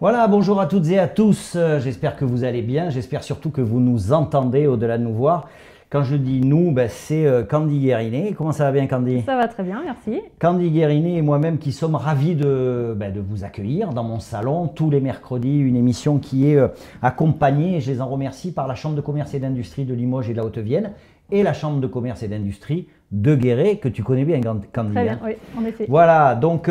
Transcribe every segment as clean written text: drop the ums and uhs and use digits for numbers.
Voilà, bonjour à toutes et à tous, j'espère que vous allez bien, j'espère surtout que vous nous entendez au-delà de nous voir. Quand je dis nous, c'est Candy Guérinet. Comment ça va bien, Candy? Ça va très bien, merci. Candy Guérinet et moi-même qui sommes ravis de vous accueillir dans mon salon tous les mercredis, une émission qui est accompagnée, et je les en remercie, par la Chambre de commerce et d'industrie de Limoges et de la Haute-Vienne et la Chambre de commerce et d'industrie de Guéret, que tu connais bien, Candy. Très bien, oui, en effet. Voilà, donc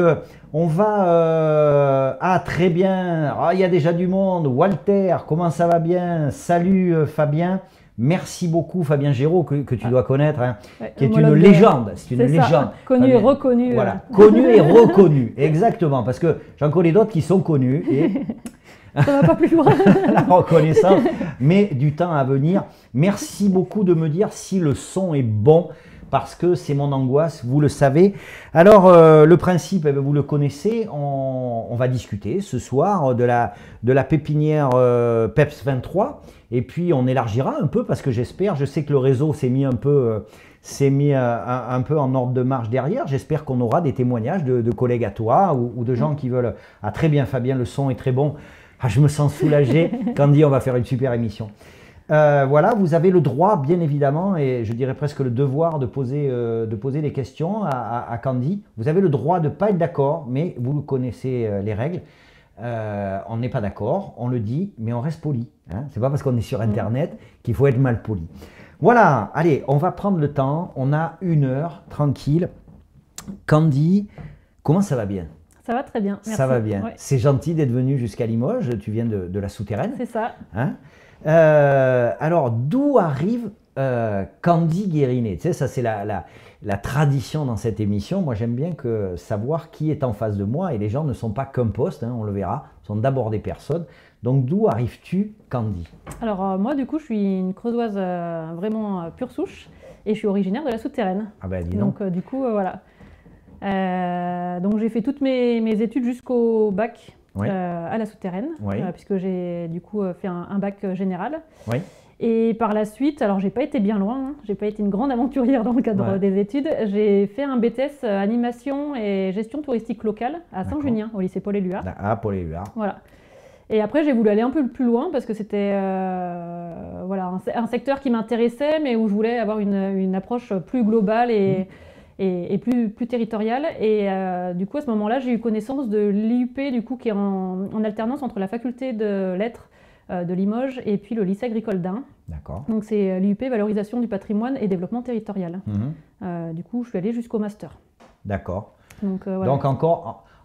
on va... ah, très bien, ah, il y a déjà du monde. Walter, comment ça va bien? Salut Fabien. Merci beaucoup Fabien Géraud, que tu dois connaître, hein, Ouais, qui est une légende. C'est une légende. Ça, connu Fabien, et reconnu. Voilà, connu et reconnu, exactement, parce que j'en connais d'autres qui sont connus et ça va pas plus loin. la reconnaissance, mais du temps à venir. Merci beaucoup de me dire si le son est bon, parce que c'est mon angoisse, vous le savez. Alors, le principe, vous le connaissez, on va discuter ce soir de la pépinière PEPS 23, et puis on élargira un peu, parce que je sais que le réseau s'est mis un peu en ordre de marche derrière. J'espère qu'on aura des témoignages de collègues à toi, ou de gens qui veulent... Ah, très bien Fabien, le son est très bon. Ah, je me sens soulagé. Candy, on va faire une super émission. Voilà, vous avez le droit, bien évidemment, et je dirais presque le devoir de poser des questions à Candy. Vous avez le droit de ne pas être d'accord, mais vous connaissez les règles. On n'est pas d'accord, on le dit, mais on reste poli. Hein. C'est pas parce qu'on est sur Internet qu'il faut être mal poli. Voilà, allez, on va prendre le temps. On a 1 heure, tranquille. Candy, comment ça va bien? Ça va très bien, merci. Ça va bien. Ouais. C'est gentil d'être venu jusqu'à Limoges. Tu viens de la Souterraine. C'est ça. Hein? Alors, d'où arrive Candy Guérinet? Tu sais, ça c'est la tradition dans cette émission. Moi, j'aime bien savoir qui est en face de moi, et les gens ne sont pas qu'un poste, hein, on le verra, ce sont d'abord des personnes. Donc, d'où arrives-tu, Candy? Alors, moi, du coup, je suis une creusoise vraiment pure souche, et je suis originaire de la Souterraine. Ah ben, dis donc. Donc, du coup, voilà. Donc, j'ai fait toutes mes études jusqu'au bac. Oui. À la Souterraine, Oui. puisque j'ai du coup fait un bac général. Oui. Et par la suite, alors j'ai pas été bien loin, hein, j'ai pas été une grande aventurière dans le cadre des études, j'ai fait un BTS animation et gestion touristique locale à Saint-Junien, au lycée Paul-Éluard. Ah, Paul-Éluard. Voilà. Et après, j'ai voulu aller un peu plus loin parce que c'était voilà, un secteur qui m'intéressait, mais où je voulais avoir une approche plus globale et plus territoriale. Et du coup, à ce moment-là, j'ai eu connaissance de l'IUP, du coup, qui est en alternance entre la faculté de lettres de Limoges et puis le lycée agricole d'Ain. D'accord. Donc, c'est l'IUP Valorisation du patrimoine et développement territorial. Du coup, je suis allée jusqu'au master. D'accord. Donc, voilà. Donc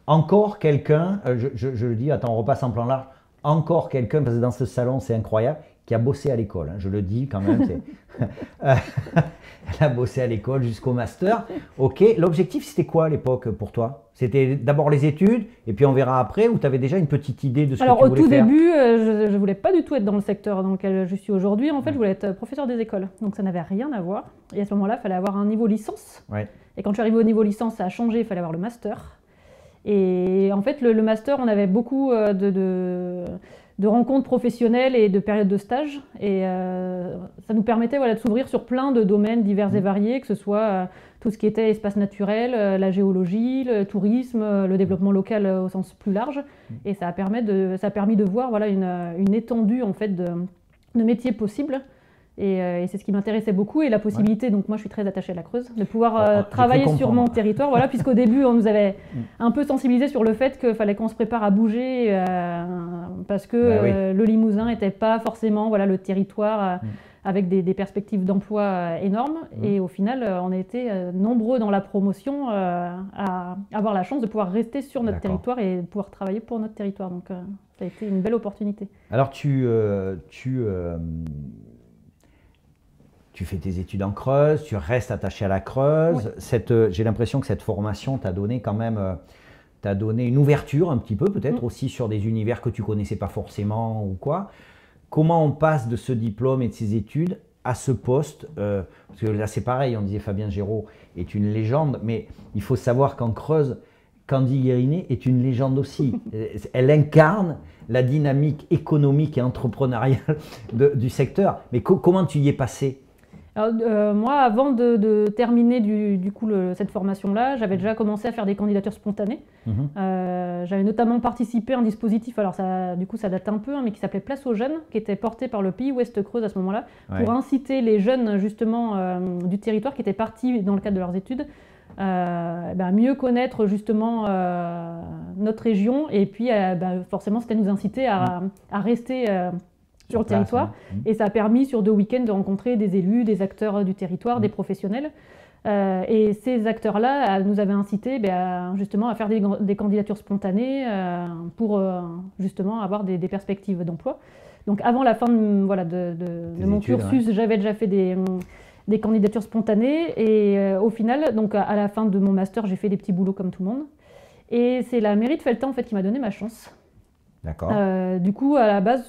encore quelqu'un, je le dis, attends, on repasse en plan large, encore quelqu'un, parce que dans ce salon, c'est incroyable, qui a bossé à l'école, hein, je le dis quand même. Elle a bossé à l'école jusqu'au master. Ok, l'objectif c'était quoi à l'époque pour toi? C'était d'abord les études, et puis on verra après, ou tu avais déjà une petite idée de ce que tu voulais faire? Alors au tout début, je ne voulais pas du tout être dans le secteur dans lequel je suis aujourd'hui. En fait, je voulais être professeur des écoles, donc ça n'avait rien à voir. Et à ce moment-là, il fallait avoir un niveau licence. Ouais. Et quand je suis arrivée au niveau licence, ça a changé, il fallait avoir le master. Et en fait, le master, on avait beaucoup de rencontres professionnelles et de périodes de stage. Et ça nous permettait de s'ouvrir sur plein de domaines divers et variés, que ce soit tout ce qui était espace naturel, la géologie, le tourisme, le développement local au sens plus large. Et ça a permis de voir une étendue en fait, de métiers possibles. Et c'est ce qui m'intéressait beaucoup, et la possibilité, donc moi je suis très attachée à la Creuse, de pouvoir travailler sur mon territoire, voilà, puisqu'au début on nous avait un peu sensibilisé sur le fait qu'il fallait qu'on se prépare à bouger, parce que le Limousin n'était pas forcément le territoire avec des perspectives d'emploi énormes, et au final on a été nombreux dans la promotion à avoir la chance de pouvoir rester sur notre territoire et de pouvoir travailler pour notre territoire, donc ça a été une belle opportunité. Alors tu fais tes études en Creuse, tu restes attaché à la Creuse. Oui. J'ai l'impression que cette formation t'a donné quand même une ouverture un petit peu, peut-être aussi sur des univers que tu ne connaissais pas forcément ou quoi. Comment on passe de ce diplôme et de ces études à ce poste? Parce que là c'est pareil, on disait Fabien Géraud est une légende, mais il faut savoir qu'en Creuse, Candy Guérinet est une légende aussi. Elle incarne la dynamique économique et entrepreneuriale du secteur. Mais comment tu y es passé? Alors, moi, avant de terminer du coup cette formation-là, j'avais déjà commencé à faire des candidatures spontanées. J'avais notamment participé à un dispositif, alors ça, du coup ça date un peu, hein, mais qui s'appelait Place aux jeunes, qui était porté par le Pays Ouest Creuse à ce moment-là, pour inciter les jeunes justement du territoire qui étaient partis dans le cadre de leurs études à mieux connaître justement notre région, et puis forcément c'était nous inciter à rester sur le territoire. Et ça a permis sur 2 week-ends de rencontrer des élus, des acteurs du territoire, des professionnels. Et ces acteurs-là nous avaient incités justement à faire des candidatures spontanées pour justement avoir des perspectives d'emploi. Donc avant la fin de mon cursus, j'avais déjà fait des candidatures spontanées, et au final, donc à la fin de mon master, j'ai fait des petits boulots comme tout le monde. Et c'est la mairie de Felletin en fait qui m'a donné ma chance. D'accord. Du coup, à la base,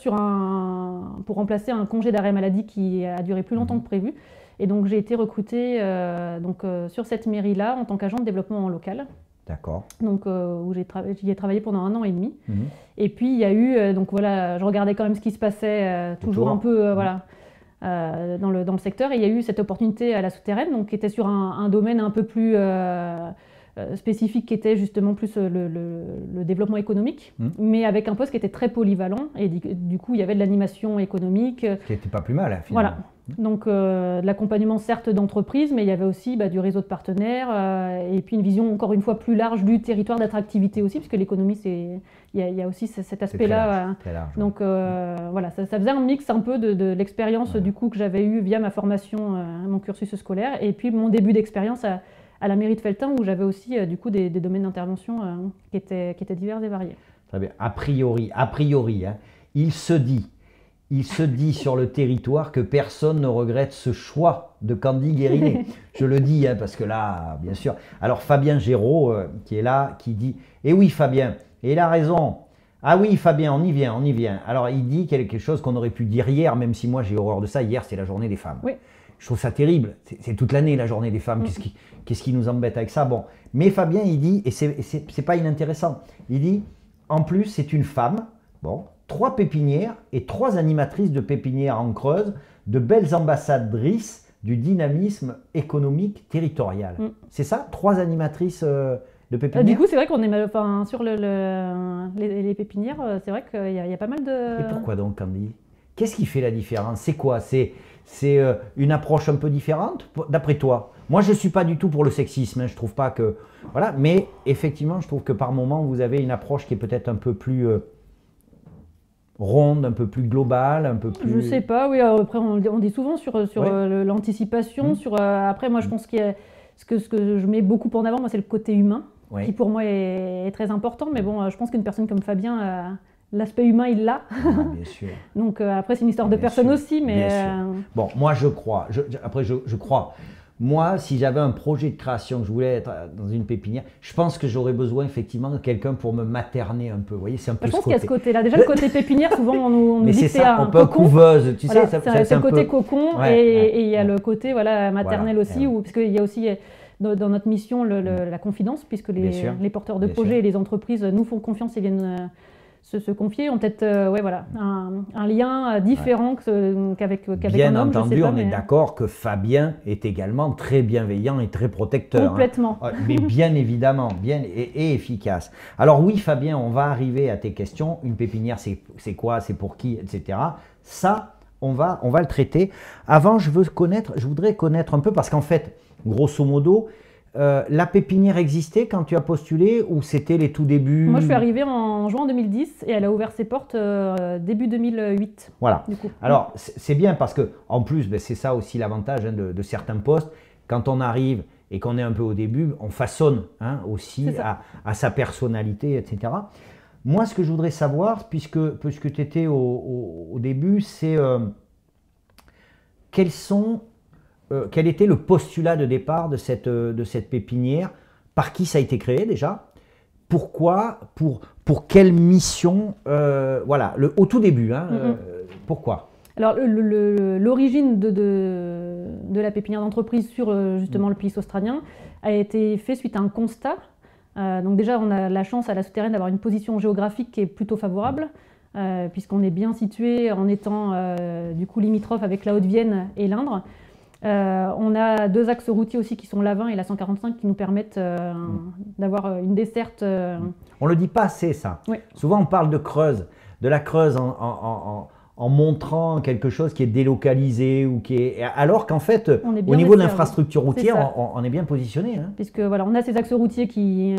pour remplacer un congé d'arrêt maladie qui a duré plus longtemps que prévu. Et donc, j'ai été recrutée sur cette mairie-là en tant qu'agent de développement local. D'accord. Donc, où j'y ai travaillé pendant 1 an et demi. Et puis, il y a eu, donc voilà, je regardais quand même ce qui se passait, toujours un peu, dans le secteur. Et il y a eu cette opportunité à la Souterraine, donc qui était sur un domaine un peu plus spécifique, qui était justement plus le développement économique, mais avec un poste qui était très polyvalent, et du coup il y avait de l'animation économique. Qui n'était pas plus mal, hein, finalement. Voilà, donc de l'accompagnement certes d'entreprise, mais il y avait aussi du réseau de partenaires, et puis une vision encore une fois plus large du territoire, d'attractivité aussi, puisque l'économie, il y a aussi cet aspect-là. Donc voilà, ça faisait un mix un peu de l'expérience du coup que j'avais eue via ma formation, mon cursus scolaire, et puis mon début d'expérience à la mairie de Felletin, où j'avais aussi du coup des domaines d'intervention qui étaient divers et variés. Très bien. A priori, hein, il se dit sur le territoire que personne ne regrette ce choix de Candy Guérinet. Je le dis, hein, parce que là, bien sûr. Alors Fabien Géraud, qui est là, qui dit « Eh oui Fabien, et il a raison. Ah oui Fabien, on y vient. » Alors il dit quelque chose qu'on aurait pu dire hier, même si moi j'ai horreur de ça. Hier, c'est la journée des femmes. Oui. Je trouve ça terrible. C'est toute l'année la journée des femmes. Qu'est-ce qui nous embête avec ça? Bon, mais Fabien, il dit, et c'est pas inintéressant, il dit, en plus, c'est une femme, bon, 3 pépinières et 3 animatrices de pépinières en Creuse, de belles ambassadrices du dynamisme économique territorial. C'est ça? 3 animatrices de pépinières? Du coup, c'est vrai qu'on est sur les pépinières, c'est vrai qu'il y a pas mal de... Et pourquoi donc, Candy? Qu'est-ce qui fait la différence? C'est quoi? C'est une approche un peu différente, d'après toi? Moi, je ne suis pas du tout pour le sexisme, hein, je ne trouve pas que... Voilà, mais effectivement, je trouve que par moment, vous avez une approche qui est peut-être un peu plus ronde, un peu plus globale, un peu plus... Je ne sais pas, oui, après on dit souvent sur l'anticipation, après moi je pense que ce que je mets beaucoup en avant, moi, c'est le côté humain, qui pour moi est très important, mais bon, je pense qu'une personne comme Fabien... L'aspect humain, il l'a. Bien sûr. Donc après, c'est une histoire de personne aussi, mais... Bon, moi, je crois. Je crois. Moi, si j'avais un projet de création, que je voulais être dans une pépinière, je pense que j'aurais besoin effectivement de quelqu'un pour me materner un peu. Vous voyez, c'est un peu je pense qu'il y a ce côté-là. Déjà, le côté pépinière, souvent, on nous dit que c'est un peu couveuse, tu sais. C'est le côté cocon, et il y a le côté maternel aussi, puisqu'il y a aussi... Dans notre mission, la confidence, puisque les porteurs de projets et les entreprises nous font confiance et viennent... se confier, ont peut-être un lien différent qu'avec un homme. Bien entendu, on est d'accord que Fabien est également très bienveillant et très protecteur. Complètement. Hein. Mais bien évidemment, et efficace. Alors oui, Fabien, on va arriver à tes questions. Une pépinière, c'est quoi? C'est pour qui? Etc. Ça, on va le traiter. Avant, je voudrais connaître un peu, parce qu'en fait, grosso modo, la pépinière existait quand tu as postulé, ou c'était les tout débuts? Moi, je suis arrivée en juin 2010 et elle a ouvert ses portes début 2008. Voilà. Du coup. Alors, c'est bien parce que, en plus, c'est ça aussi l'avantage de certains postes. Quand on arrive et qu'on est un peu au début, on façonne aussi à sa personnalité, etc. Moi, ce que je voudrais savoir, puisque tu étais au début, c'est quel était le postulat de départ de cette pépinière? Par qui ça a été créé déjà? Pourquoi? Pour quelle mission? Voilà, au tout début. Pourquoi? Alors, l'origine de la pépinière d'entreprise sur justement le Pays australien a été fait suite à un constat. Donc déjà, on a la chance à la Souterraine d'avoir une position géographique qui est plutôt favorable, puisqu'on est bien situé en étant du coup limitrophe avec la Haute-Vienne et l'Indre. On a 2 axes routiers aussi qui sont l'A20 et la 145 qui nous permettent d'avoir une desserte. On ne le dit pas assez, ça. Oui. Souvent, on parle de Creuse, de la Creuse en montrant quelque chose qui est délocalisé ou qui est... Alors qu'en fait, au niveau de l'infrastructure routière, on est bien positionné. Hein. Puisque voilà, on a ces axes routiers qui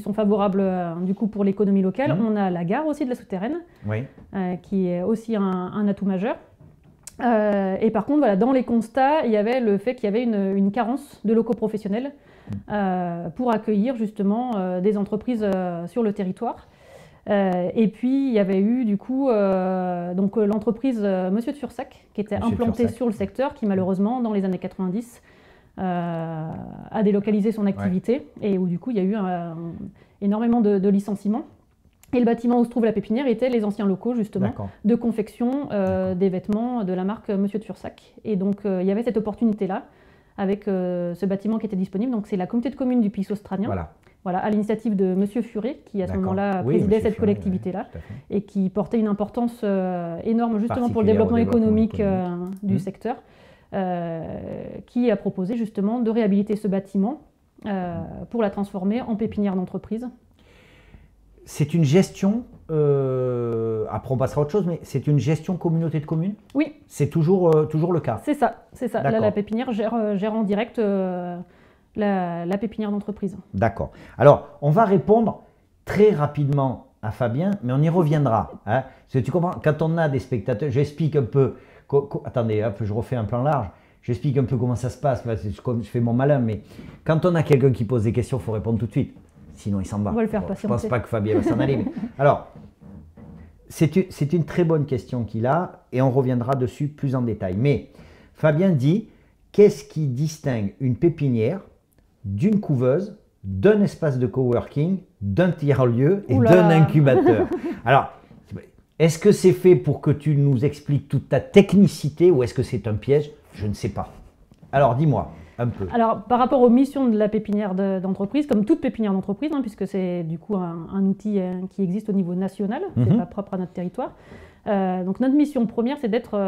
sont favorables du coup pour l'économie locale. On a la gare aussi de la souterraine, oui. Qui est aussi un atout majeur. Et par contre, voilà, dans les constats, il y avait le fait qu'il y avait une carence de locaux professionnels pour accueillir justement des entreprises sur le territoire. Et puis, il y avait eu du coup donc l'entreprise Monsieur de Fursac qui était implantée sur le secteur, qui malheureusement, dans les années 90, a délocalisé son activité et où du coup, il y a eu énormément de licenciements. Et le bâtiment où se trouve la pépinière était les anciens locaux justement de confection des vêtements de la marque Monsieur de Fursac. Et donc il y avait cette opportunité-là avec ce bâtiment qui était disponible. Donc c'est la communauté de communes du Pays Australien, voilà, à l'initiative de Monsieur Furet, qui à ce moment-là présidait cette collectivité-là et qui portait une importance énorme justement pour le développement économique du secteur, qui a proposé justement de réhabiliter ce bâtiment pour la transformer en pépinière d'entreprise. C'est une gestion, après on passera à autre chose, mais c'est une gestion communauté de communes? Oui. C'est toujours le cas? C'est ça, c'est ça. Là, la pépinière gère en direct la pépinière d'entreprise. D'accord. Alors, on va répondre très rapidement à Fabien, mais on y reviendra. Hein. Parce que tu comprends, quand on a des spectateurs, j'explique un peu, attendez, hop, je refais un plan large, j'explique un peu comment ça se passe, je fais mon malin, mais quand on a quelqu'un qui pose des questions, il faut répondre tout de suite. Sinon, il s'en va. On va le faire patienter. Je ne pense pas que Fabien va s'en aller. Mais... Alors, c'est une très bonne question qu'il a et on reviendra dessus plus en détail. Mais Fabien dit, qu'est-ce qui distingue une pépinière d'une couveuse, d'un espace de coworking, d'un tiers-lieu et d'un incubateur? Alors, est-ce que c'est fait pour que tu nous expliques toute ta technicité ou est-ce que c'est un piège? Je ne sais pas. Alors, dis-moi. Alors, par rapport aux missions de la pépinière d'entreprise, comme toute pépinière d'entreprise, puisque c'est du coup un outil qui existe au niveau national, c'est pas propre à notre territoire. Donc notre mission première, c'est d'être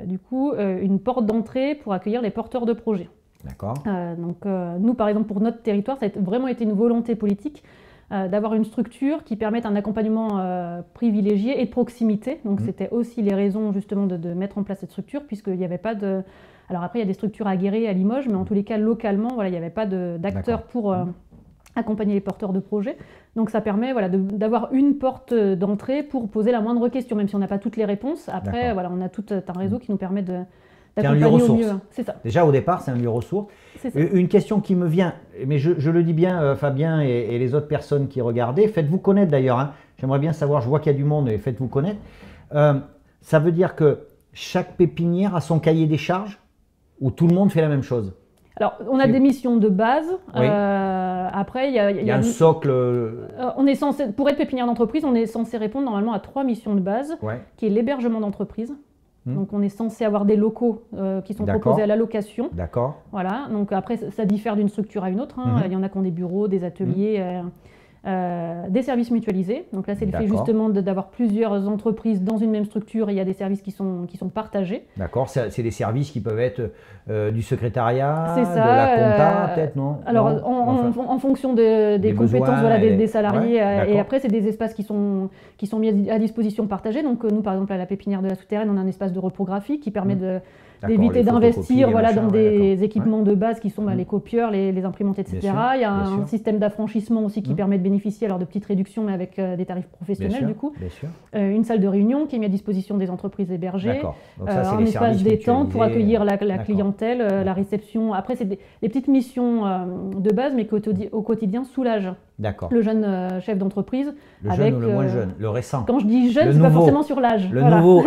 du coup une porte d'entrée pour accueillir les porteurs de projets. D'accord. Donc nous, par exemple, pour notre territoire, ça a vraiment été une volonté politique d'avoir une structure qui permette un accompagnement privilégié et de proximité. Donc c'était aussi les raisons justement de mettre en place cette structure, puisqu'il n'y avait pas de... Alors après, il y a des structures à Guéret, à Limoges, mais en tous les cas, localement, voilà, il n'y avait pas d'acteurs pour accompagner les porteurs de projets. Donc ça permet d'avoir une porte d'entrée pour poser la moindre question, même si on n'a pas toutes les réponses. Après, voilà, on a tout un réseau qui nous permet d'accompagner au mieux. C'est ça. Déjà, au départ, c'est un lieu ressource. Une question qui me vient, mais je le dis bien, Fabien et les autres personnes qui regardaient, faites-vous connaître d'ailleurs. Hein. J'aimerais bien savoir, je vois qu'il y a du monde, et faites-vous connaître. Ça veut dire que chaque pépinière a son cahier des charges? Où tout le monde fait la même chose? Alors, on a des missions de base. Oui. Après, il y a un socle. On est censé, pour être pépinière d'entreprise, on est censé répondre normalement à 3 missions de base, qui est l'hébergement d'entreprise. Donc, on est censé avoir des locaux qui sont proposés à la location. D'accord. Voilà. Donc, après, ça diffère d'une structure à une autre. Hein. Il y en a qui ont des bureaux, des ateliers. Des services mutualisés. Donc là, c'est le fait justement d'avoir plusieurs entreprises dans une même structure et il y a des services qui sont partagés. D'accord, c'est des services qui peuvent être du secrétariat, de la compta, peut-être, non? Alors, en fonction des compétences des salariés. Et après, c'est des espaces qui sont mis à disposition partagés. Donc nous, par exemple, à la pépinière de la souterraine, on a un espace de reprographie qui permet d'éviter d'investir dans des équipements de base qui sont les copieurs, les imprimantes, etc. Il y a un système d'affranchissement aussi qui permet de bénéficier de petites réductions, mais avec des tarifs professionnels du coup. Une salle de réunion qui est mise à disposition des entreprises hébergées. Un espace détente pour accueillir la clientèle, la réception. Après, c'est des petites missions de base, mais qui au quotidien soulagent le jeune chef d'entreprise. Le jeune ou le moins jeune, le récent. Quand je dis jeune, c'est pas forcément sur l'âge. Le nouveau.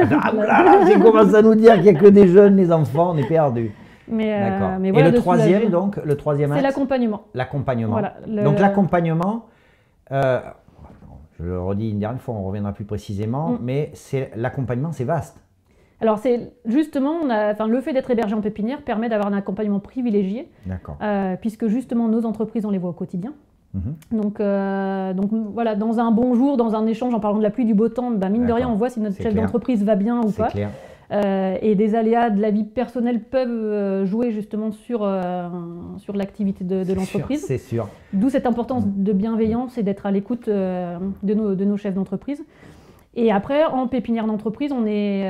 C'est commence à nous dire qu'il n'y a que des jeunes, les enfants, on est perdus. D'accord. Et le troisième, donc, le troisième axe, c'est l'accompagnement. L'accompagnement. Voilà, donc l'accompagnement, je le redis une dernière fois, on reviendra plus précisément, mais l'accompagnement, c'est vaste. Alors c'est justement, le fait d'être hébergé en pépinière permet d'avoir un accompagnement privilégié, puisque justement nos entreprises, on les voit au quotidien. Donc voilà, dans un bon jour, dans un échange en parlant de la pluie, du beau temps, mine de rien, on voit si notre chef d'entreprise va bien ou pas. et des aléas de la vie personnelle peuvent jouer justement sur l'activité de l'entreprise. C'est sûr. D'où cette importance de bienveillance et d'être à l'écoute de nos chefs d'entreprise. Et après, en pépinière d'entreprise, on est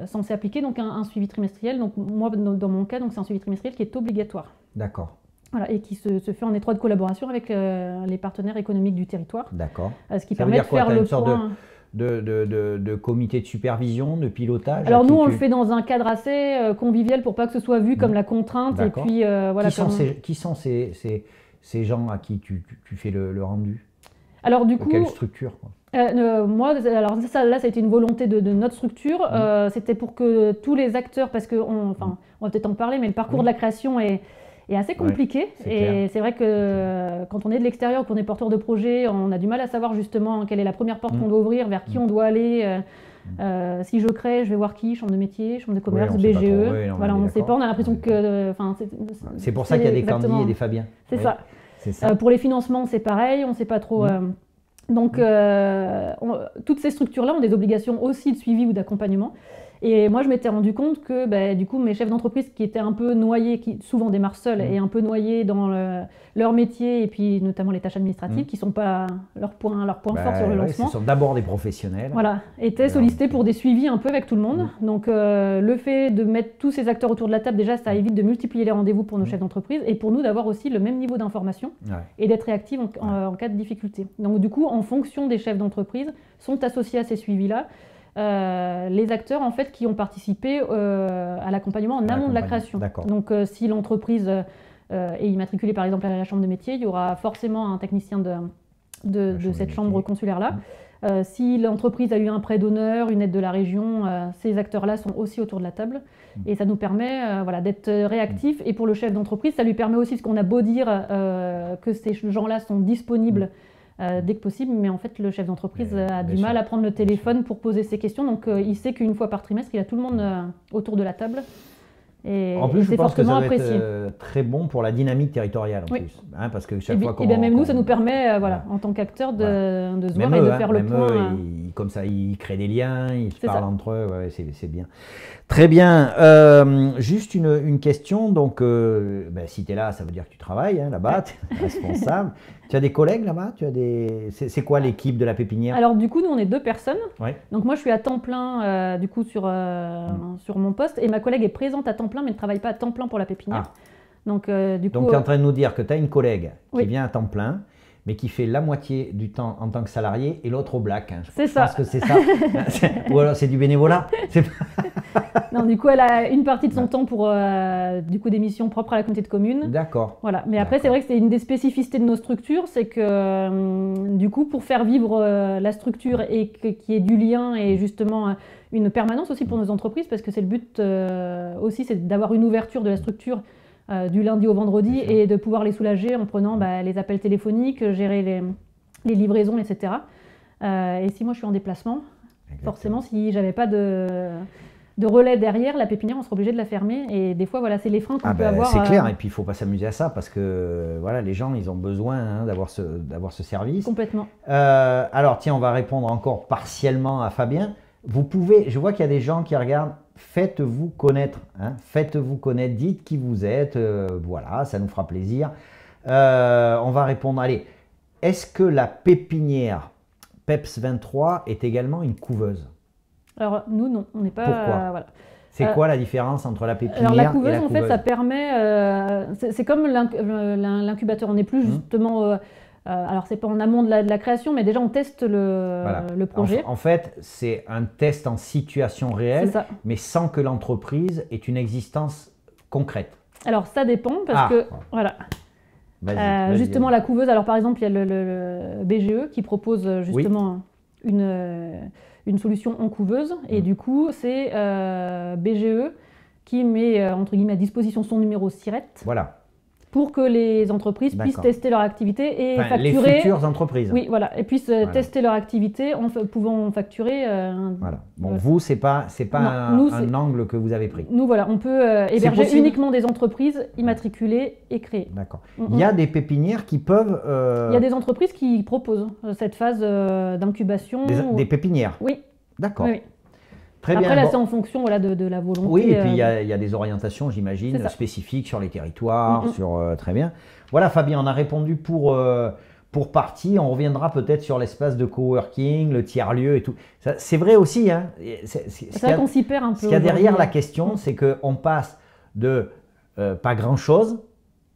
censé appliquer donc un suivi trimestriel. Donc moi, dans mon cas, c'est un suivi trimestriel qui est obligatoire. D'accord. Voilà, et qui se fait en étroite collaboration avec les partenaires économiques du territoire. D'accord. Ce qui permet de faire le point. De comité de supervision, de pilotage? Alors nous, on le fait dans un cadre assez convivial pour pas que ce soit vu comme la contrainte. Et puis, voilà, qui sont ces gens à qui tu fais le rendu? Alors du coup, quelle structure, quoi? Moi, alors ça a été une volonté de notre structure. C'était pour que tous les acteurs, parce que on va peut-être en parler, mais le parcours de la création est assez compliqué. Et c'est vrai que quand on est de l'extérieur, qu'on est porteur de projet, on a du mal à savoir justement quelle est la première porte qu'on doit ouvrir, vers qui on doit aller. Si je crée, je vais voir qui, chambre de métier, chambre de commerce, BGE. Voilà, on ne sait pas, on a l'impression que... c'est pour ça qu'il y a des Candy et des Fabien. C'est ça. Pour les financements, c'est pareil, on ne sait pas trop... Donc, toutes ces structures-là ont des obligations aussi de suivi ou d'accompagnement. Et moi, je m'étais rendu compte que du coup, mes chefs d'entreprise qui étaient un peu noyés, qui souvent démarrent seuls et un peu noyés dans leur métier, et puis notamment les tâches administratives, qui ne sont pas leur point fort sur le lancement. Ce sont d'abord des professionnels. Voilà, étaient sollicités pour des suivis un peu avec tout le monde. Donc, le fait de mettre tous ces acteurs autour de la table, déjà, ça évite de multiplier les rendez-vous pour nos chefs d'entreprise et pour nous d'avoir aussi le même niveau d'information et d'être réactifs en cas de difficulté. Donc, du coup, en fonction des chefs d'entreprise, sont associés à ces suivis-là les acteurs en fait qui ont participé à l'accompagnement en amont de la création. Donc si l'entreprise est immatriculée par exemple à la chambre de métier, il y aura forcément un technicien de cette chambre consulaire-là. Si l'entreprise a eu un prêt d'honneur, une aide de la région, ces acteurs-là sont aussi autour de la table. Et ça nous permet d'être réactifs. Et pour le chef d'entreprise, ça lui permet aussi, parce qu'on a beau dire que ces gens-là sont disponibles dès que possible, mais en fait le chef d'entreprise a du mal à prendre le téléphone pour poser ses questions, donc il sait qu'une fois par trimestre il a tout le monde autour de la table et en plus je pense que ça va apprécié. être très bon pour la dynamique territoriale en plus, hein, parce que chaque fois qu'on... Et même nous ça nous permet en tant qu'acteur de se voir et de faire le point. Comme ça ils créent des liens, ils se parlent entre eux, c'est bien. Très bien, juste une question, donc si tu es là ça veut dire que tu travailles là-bas, tu es responsable. Tu as des collègues là-bas? C'est quoi l'équipe de la pépinière? Alors du coup, nous on est 2 personnes. Donc moi je suis à temps plein du coup sur mon poste et ma collègue est présente à temps plein mais ne travaille pas à temps plein pour la pépinière. Donc du coup... Donc tu es en train de nous dire que tu as une collègue qui vient à temps plein mais qui fait la moitié du temps en tant que salarié et l'autre au black. C'est ça. Je pense que c'est ça. Ou alors c'est du bénévolat. Non, du coup, elle a une partie de son temps pour du coup, des missions propres à la communauté de communes. D'accord. Voilà. Mais après, c'est vrai que c'est une des spécificités de nos structures, c'est que du coup, pour faire vivre la structure et qu'il y ait du lien et justement une permanence aussi pour nos entreprises, parce que c'est le but aussi, c'est d'avoir une ouverture de la structure du lundi au vendredi et de pouvoir les soulager en prenant les appels téléphoniques, gérer les livraisons, etc. Et si moi je suis en déplacement, forcément, si j'avais pas de relais derrière, la pépinière, on serait obligé de la fermer. Et des fois, c'est les freins qu'on peut avoir. C'est clair, et puis il ne faut pas s'amuser à ça parce que les gens, ils ont besoin d'avoir ce service. Complètement. Alors, tiens, on va répondre encore partiellement à Fabien. Vous pouvez, je vois qu'il y a des gens qui regardent, faites-vous connaître. Faites-vous connaître, dites qui vous êtes. Voilà, ça nous fera plaisir. On va répondre, allez, est-ce que la pépinière PEPS 23 est également une couveuse? Alors nous, non, on n'est pas... Pourquoi? C'est quoi la différence entre la pépinière et la couveuse? En fait, ça permet... c'est comme l'incubateur, on n'est plus justement... alors, c'est pas en amont de la création, mais déjà, on teste le projet. En fait, c'est un test en situation réelle, mais sans que l'entreprise ait une existence concrète. Alors, ça dépend, parce que... Voilà. Justement, la couveuse, alors par exemple, il y a le BGE qui propose justement une solution en couveuse. Et du coup, c'est BGE qui met entre guillemets à disposition son numéro SIRET. Voilà. Pour que les entreprises puissent tester leur activité et facturer. Les futures entreprises. Oui, voilà. Et puissent tester leur activité en pouvant facturer. Voilà. Bon, vous, c'est pas un angle que vous avez pris. Nous, voilà, on peut héberger uniquement des entreprises immatriculées et créées. D'accord. Il y a des pépinières qui peuvent... Il y a des entreprises qui proposent cette phase d'incubation. Des pépinières? Oui. D'accord. Oui. Très bien. Après, là, Bon. c'est en fonction voilà, de la volonté. Oui, et puis il y a des orientations, C'est j'imagine, ça. spécifiques sur les territoires, très bien. Voilà, Fabien, on a répondu pour partie. On reviendra peut-être sur l'espace de coworking, le tiers-lieu et tout. C'est vrai aussi, hein. C'est vrai qu'on s'y perd un peu. Ce qu'il y a derrière la aujourd'hui. question, c'est qu'on passe de pas grand-chose,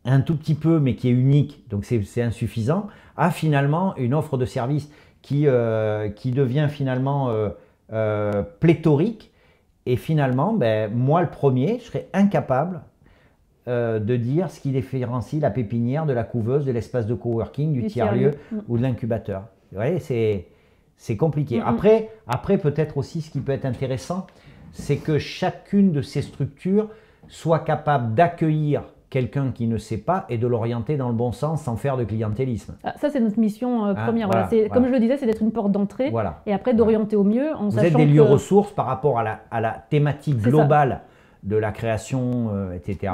un tout petit peu, mais qui est unique, donc c'est insuffisant, à finalement une offre de service qui devient finalement pléthorique. Et finalement, ben, moi le premier, je serais incapable de dire ce qui différencie la pépinière de la couveuse, de l'espace de coworking, du tiers-lieu ou de l'incubateur. Vous voyez, c'est compliqué. Après peut-être aussi ce qui peut être intéressant, c'est que chacune de ces structures soit capable d'accueillir quelqu'un qui ne sait pas et de l'orienter dans le bon sens sans faire de clientélisme. Ah, ça, c'est notre mission première. Voilà, Voilà. voilà. Comme je le disais, c'est d'être une porte d'entrée et après d'orienter au mieux en Vous sachant êtes des lieux que... ressources par rapport à la thématique globale de la création, etc.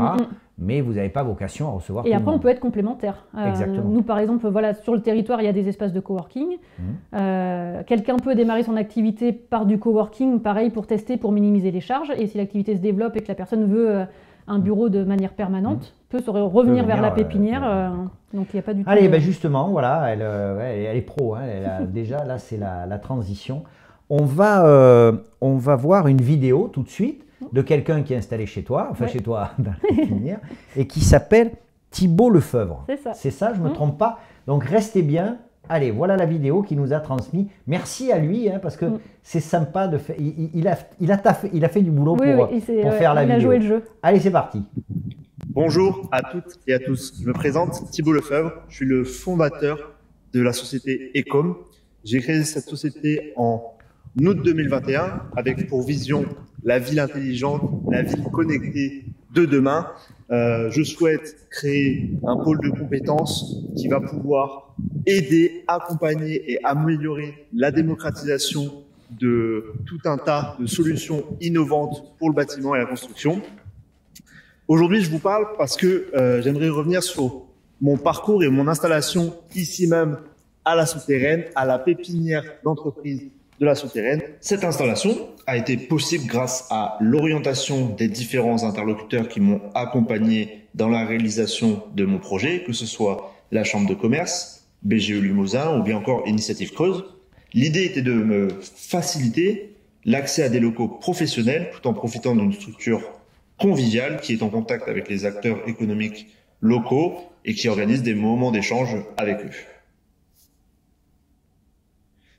Mais vous n'avez pas vocation à recevoir tout le monde. Et après, on peut être complémentaire. Exactement. Nous, par exemple, voilà, sur le territoire, il y a des espaces de coworking. Quelqu'un peut démarrer son activité par du coworking, pareil, pour tester, pour minimiser les charges. Et si l'activité se développe et que la personne veut un bureau de manière permanente, peut revenir vers la pépinière. Donc, il n'y a pas du tout... Allez, ben justement, voilà, elle est pro. Hein, déjà, là, c'est la transition. On va voir une vidéo tout de suite de quelqu'un qui est installé chez toi, enfin chez toi, dans la pépinière, et qui s'appelle Thibault Lefeuvre. C'est ça. C'est ça, je ne me trompe pas. Donc, restez bien. Allez, voilà la vidéo qu'il nous a transmise. Merci à lui, hein, parce que c'est sympa de faire. Il a fait du boulot pour faire la vidéo. Il a joué le jeu. Allez, c'est parti. Bonjour à toutes et à tous. Je me présente, Thibault Lefeuvre. Je suis le fondateur de la société Ecom. J'ai créé cette société en août 2021 avec pour vision la ville intelligente, la ville connectée de demain. Je souhaite créer un pôle de compétences qui va pouvoir aider, accompagner et améliorer la démocratisation de tout un tas de solutions innovantes pour le bâtiment et la construction. Aujourd'hui, je vous parle parce que j'aimerais revenir sur mon parcours et mon installation ici même à la Souterraine, à la pépinière d'entreprise de la Souterraine. Cette installation a été possible grâce à l'orientation des différents interlocuteurs qui m'ont accompagné dans la réalisation de mon projet, que ce soit la Chambre de commerce, BGE Limousin ou bien encore Initiative Creuse. L'idée était de me faciliter l'accès à des locaux professionnels tout en profitant d'une structure conviviale qui est en contact avec les acteurs économiques locaux et qui organise des moments d'échange avec eux.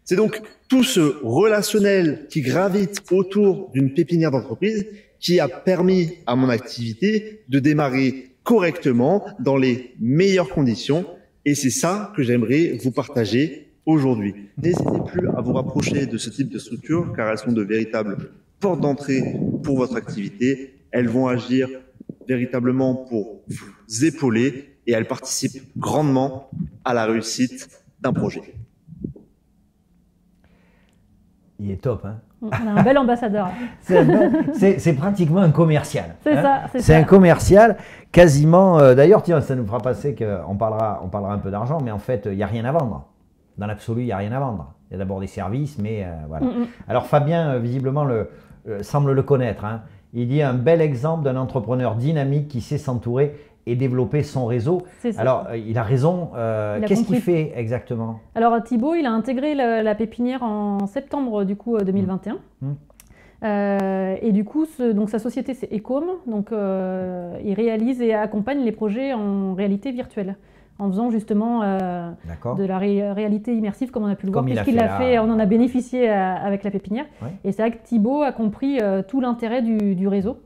C'est donc tout ce relationnel qui gravite autour d'une pépinière d'entreprise qui a permis à mon activité de démarrer correctement dans les meilleures conditions. Et c'est ça que j'aimerais vous partager aujourd'hui. N'hésitez plus à vous rapprocher de ce type de structure car elles sont de véritables portes d'entrée pour votre activité. Elles vont agir véritablement pour vous épauler et elles participent grandement à la réussite d'un projet. Il est top, hein. On a un bel ambassadeur. C'est pratiquement un commercial. C'est hein. ça. C'est un commercial quasiment. D'ailleurs, tiens, ça nous fera passer qu'on parlera un peu d'argent, mais en fait, il n'y a rien à vendre. Dans l'absolu, il n'y a rien à vendre. Il y a d'abord des services, mais voilà. Alors Fabien, visiblement, semble le connaître. Hein. Il dit un bel exemple d'un entrepreneur dynamique qui sait s'entourer et développer son réseau. Alors, il a raison. Qu'est-ce qu'il fait exactement? Alors, Thibault, il a intégré la pépinière en septembre du coup 2021. Et du coup, donc, sa société, c'est Ecom. Donc, il réalise et accompagne les projets en réalité virtuelle, en faisant justement de la réalité immersive, comme on a pu le voir, puisqu'il l'a fait, on en a bénéficié avec la pépinière. Et c'est vrai que Thibault a compris tout l'intérêt du réseau.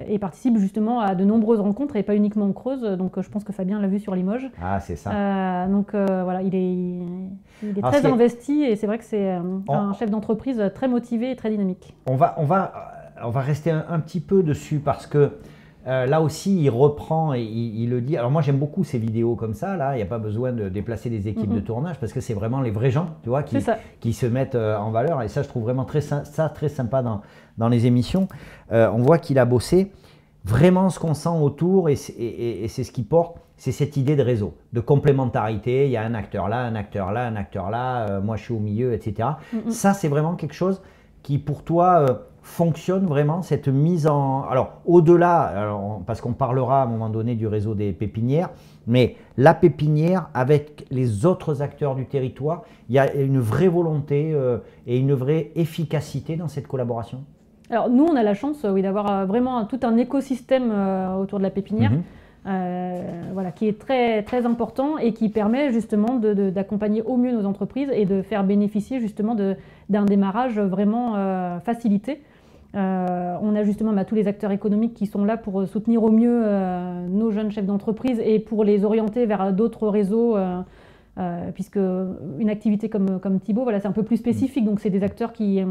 Et participe justement à de nombreuses rencontres et pas uniquement en Creuse. Donc je pense que Fabien l'a vu sur Limoges. Ah, c'est ça. Donc voilà, il est très investi et c'est vrai que c'est un chef d'entreprise très motivé et très dynamique. On va rester un petit peu dessus parce que là aussi, il reprend et il le dit. Alors moi, j'aime beaucoup ces vidéos comme ça. Là, il n'y a pas besoin de déplacer des équipes de tournage parce que c'est vraiment les vrais gens, tu vois, qui se mettent en valeur. Et ça, je trouve vraiment très sympa dans les émissions. On voit qu'il a bossé. Vraiment, ce qu'on sent autour, et c'est ce qui porte, c'est cette idée de réseau, de complémentarité. Il y a un acteur là, un acteur là, un acteur là. Moi, je suis au milieu, etc. Ça, c'est vraiment quelque chose qui pour toi fonctionne vraiment, cette mise en... Alors au-delà, parce qu'on parlera à un moment donné du réseau des pépinières, mais la pépinière avec les autres acteurs du territoire, il y a une vraie volonté et une vraie efficacité dans cette collaboration? Alors nous, on a la chance oui, d'avoir vraiment tout un écosystème autour de la pépinière. Voilà, qui est très, très important et qui permet justement d'accompagner au mieux nos entreprises et de faire bénéficier justement d'un démarrage vraiment facilité. On a justement tous les acteurs économiques qui sont là pour soutenir au mieux nos jeunes chefs d'entreprise et pour les orienter vers d'autres réseaux, puisque une activité comme Thibaut, voilà, c'est un peu plus spécifique, donc c'est des acteurs qui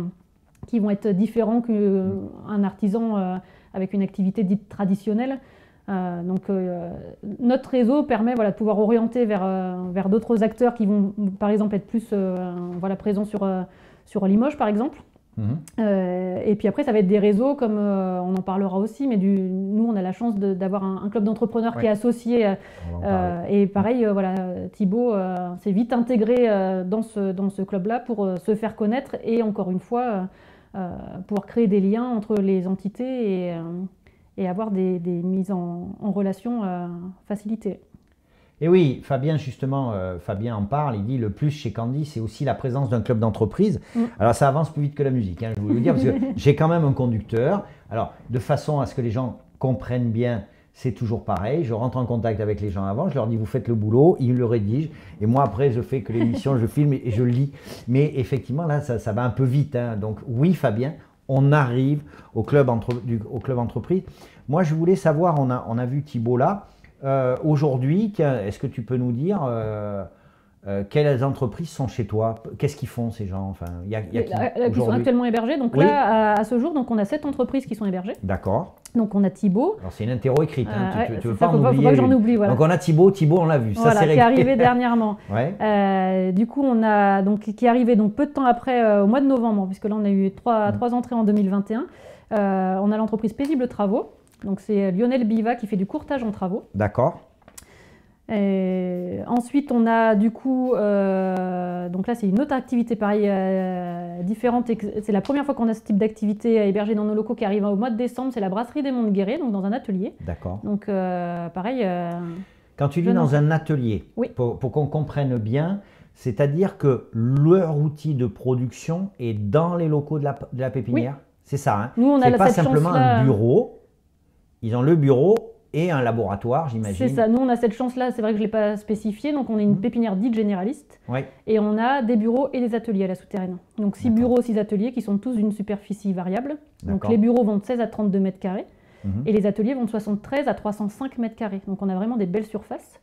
vont être différents qu'un artisan avec une activité dite traditionnelle. Notre réseau permet voilà, de pouvoir orienter vers d'autres acteurs qui vont par exemple être plus voilà, présents sur Limoges par exemple. Et puis après ça va être des réseaux comme on en parlera aussi, mais nous on a la chance d'avoir un club d'entrepreneurs qui est associé et pareil voilà, Thibaut s'est vite intégré dans ce club là pour se faire connaître et encore une fois pouvoir créer des liens entre les entités et avoir des mises en relation facilitées. Et oui, Fabien justement, Fabien en parle, il dit le plus chez Candy, c'est aussi la présence d'un club d'entreprise. Alors ça avance plus vite que la musique, hein, je voulais vous dire, parce que j'ai quand même un conducteur. Alors de façon à ce que les gens comprennent bien, c'est toujours pareil, je rentre en contact avec les gens avant, je leur dis vous faites le boulot, ils le rédigent, et moi après je fais que l'émission, je filme et je lis. Mais effectivement là, ça va un peu vite, hein. Donc oui Fabien, on arrive au club entreprise. Moi je voulais savoir, on a vu Thibaut là, aujourd'hui, est-ce que tu peux nous dire quelles entreprises sont chez toi? Qu'est-ce qu'ils font ces gens? Enfin, qui sont actuellement hébergés. Donc là, à ce jour, donc on a 7 entreprises qui sont hébergées. D'accord. Donc on a Thibaut. Alors c'est une interro écrite, hein. Tu veux pas en oublier. Faut pas que j'en oublie. Voilà. Donc on a Thibaut, on l'a vu. Voilà, ça c'est qui est arrivé dernièrement. Ouais. Du coup, on a donc qui est arrivé donc peu de temps après, au mois de novembre, puisque là on a eu trois entrées en 2021. On a l'entreprise Paisible Travaux. Donc c'est Lionel Biva qui fait du courtage en travaux. D'accord. Ensuite, on a du coup, donc là c'est une autre activité pareil différente. C'est la première fois qu'on a ce type d'activité hébergée dans nos locaux qui arrive au mois de décembre. C'est la brasserie des Monts de Guéret, donc dans un atelier. D'accord. Donc pareil. Quand tu dis dans un atelier, oui. pour qu'on comprenne bien, c'est-à-dire que leur outil de production est dans les locaux de la pépinière. Oui. C'est ça. Hein. Nous, on a pas simplement un bureau. Ils ont le bureau et un laboratoire, j'imagine. C'est ça. Nous, on a cette chance-là. C'est vrai que je ne l'ai pas spécifié. Donc, on est une pépinière dite généraliste. Oui. Et on a des bureaux et des ateliers à la souterraine. Donc, 6 bureaux, 6 ateliers qui sont tous d'une superficie variable. Donc, les bureaux vont de 16 à 32 mètres carrés. Et les ateliers vont de 73 à 305 mètres carrés. Donc, on a vraiment des belles surfaces.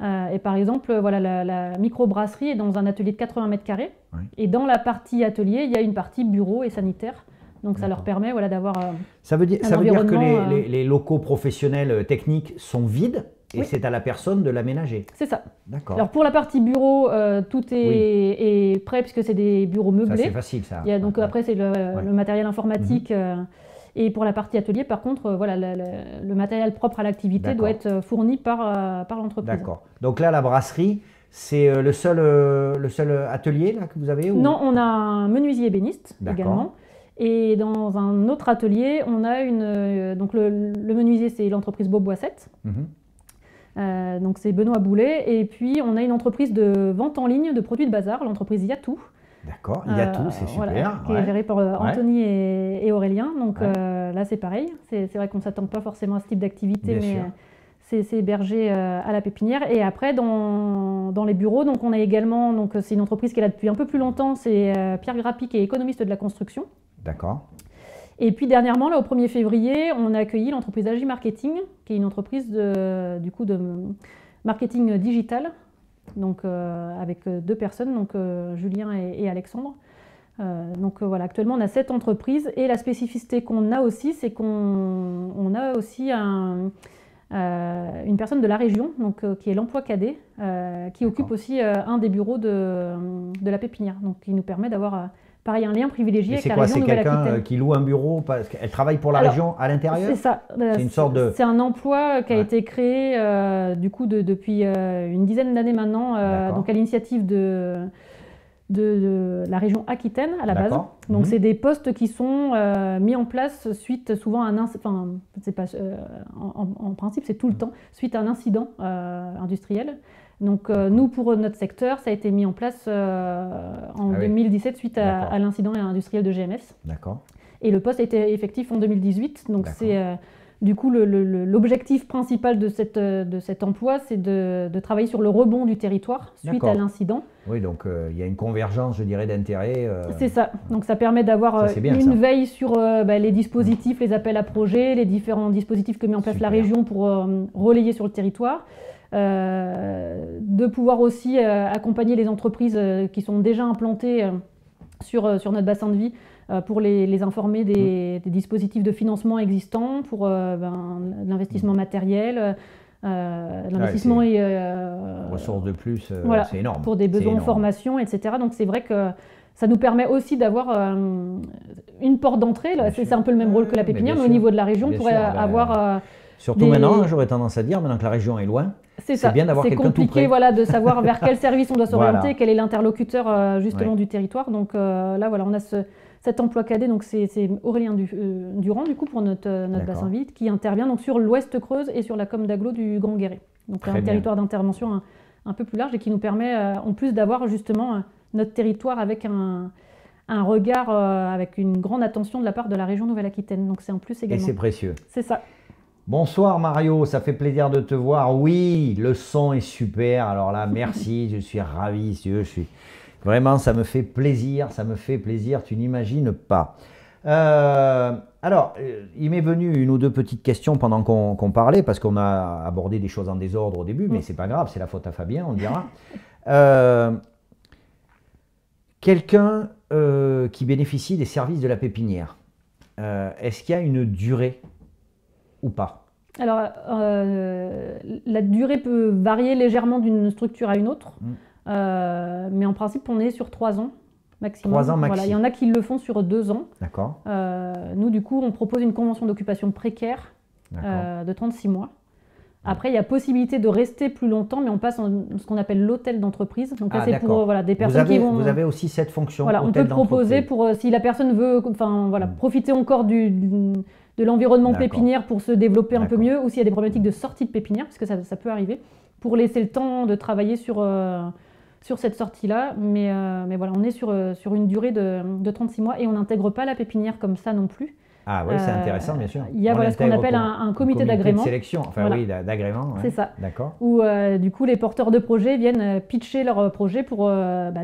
Et par exemple, voilà, la microbrasserie est dans un atelier de 80 mètres carrés. Oui. Et dans la partie atelier, il y a une partie bureau et sanitaire. Donc ça leur permet voilà, d'avoir ça veut dire que les locaux professionnels techniques sont vides et c'est à la personne de l'aménager. C'est ça. D'accord. Alors pour la partie bureau, tout est prêt puisque c'est des bureaux meublés. Ça c'est facile ça. Donc après c'est le matériel informatique. Et pour la partie atelier, par contre, voilà, le matériel propre à l'activité doit être fourni par l'entreprise. D'accord. Donc là, la brasserie, c'est le seul atelier là, que vous avez ou... Non, on a un menuisier ébéniste également. Et dans un autre atelier, on a donc le menuisier, c'est l'entreprise Beauboissette. Donc c'est Benoît Boulet. Et puis on a une entreprise de vente en ligne de produits de bazar, l'entreprise Yatou. D'accord, Yatou, c'est super. Voilà, qui est gérée par Anthony et Aurélien. Donc là, c'est pareil. C'est vrai qu'on ne s'attend pas forcément à ce type d'activité, mais c'est hébergé à la pépinière. Et après, dans les bureaux, donc on a également, donc c'est une entreprise qui est là depuis un peu plus longtemps, c'est Pierre Grappi, qui est économiste de la construction. D'accord. Et puis dernièrement, là, au 1er février, on a accueilli l'entreprise Agi Marketing, qui est une entreprise de marketing digital, donc avec 2 personnes, donc Julien et Alexandre. Donc voilà, actuellement on a 7 entreprises et la spécificité qu'on a aussi, c'est qu'on a aussi une personne de la région, donc qui est l'emploi cadet, qui occupe aussi un des bureaux de la pépinière, donc qui nous permet d'avoir pareil, un lien privilégié avec la région Nouvelle-Aquitaine. C'est quoi? C'est quelqu'un qui loue un bureau parce qu'elle travaille pour la région à l'intérieur? C'est ça. C'est une sorte de... C'est un emploi qui a été créé du coup depuis une dizaine d'années maintenant, donc à l'initiative de de la région Aquitaine à la base. Donc c'est des postes qui sont mis en place suite souvent à un en principe c'est tout le temps suite à un incident industriel. Donc nous pour notre secteur ça a été mis en place en 2017 suite à l'incident industriel de GMS. D'accord. Et le poste a été effectif en 2018. Donc c'est du coup l'objectif principal de cet emploi, c'est de travailler sur le rebond du territoire suite à l'incident. Oui, donc il y a une convergence, je dirais, d'intérêts. C'est ça. Donc ça permet d'avoir une veille sur les dispositifs, les appels à projets, les différents dispositifs que met en place la région pour relayer sur le territoire. De pouvoir aussi accompagner les entreprises qui sont déjà implantées sur notre bassin de vie pour les informer des dispositifs de financement existants, pour l'investissement matériel, l'investissement ressources de plus, voilà, c'est énorme. Pour des besoins en formation, etc. Donc c'est vrai que ça nous permet aussi d'avoir une porte d'entrée. C'est un peu le même rôle que la pépinière, mais au niveau de la région, on pourrait avoir... Surtout maintenant, j'aurais tendance à dire, maintenant que la région est loin, c'est bien d'avoir quelqu'un tout près. C'est compliqué de savoir vers quel service on doit s'orienter, quel est l'interlocuteur justement du territoire. Donc là, voilà, on a cet emploi cadet, donc c'est Aurélien Durand, du coup, pour notre bassin vide, qui intervient donc sur l'Ouest Creuse et sur la com d'agglo du Grand Guéret. Donc un territoire d'intervention un peu plus large et qui nous permet en plus d'avoir justement notre territoire avec un regard, avec une grande attention de la part de la région Nouvelle-Aquitaine. Donc c'est en plus également. Et c'est précieux. C'est ça. Bonsoir Mario, ça fait plaisir de te voir. Oui, le son est super. Alors là, merci, je suis ravi. Vraiment, ça me fait plaisir, tu n'imagines pas. Alors, il m'est venu une ou deux petites questions pendant qu'on parlait, parce qu'on a abordé des choses en désordre au début, mais c'est pas grave, c'est la faute à Fabien, on dira. Quelqu'un qui bénéficie des services de la pépinière, est-ce qu'il y a une durée ou pas? Alors, la durée peut varier légèrement d'une structure à une autre, mais en principe, on est sur 3 ans maximum. 3 ans maximum. Voilà, il y en a qui le font sur 2 ans. D'accord. Nous, du coup, on propose une convention d'occupation précaire de 36 mois. Après, il y a possibilité de rester plus longtemps, mais on passe en ce qu'on appelle l'hôtel d'entreprise. Donc là, c'est pour des personnes qui vont... Vous avez aussi cette fonction. Voilà, on peut proposer pour si la personne veut, profiter encore de l'environnement pépinière pour se développer un peu mieux, ou s'il y a des problématiques de sortie de pépinière, parce que ça peut arriver, pour laisser le temps de travailler sur cette sortie-là. Mais voilà, on est sur une durée de 36 mois et on n'intègre pas la pépinière comme ça non plus. Ah oui, c'est intéressant, bien sûr. Il y a ce qu'on appelle un comité d'agrément. De sélection, enfin oui, d'agrément. C'est ça. D'accord. Où du coup les porteurs de projets viennent pitcher leur projet pour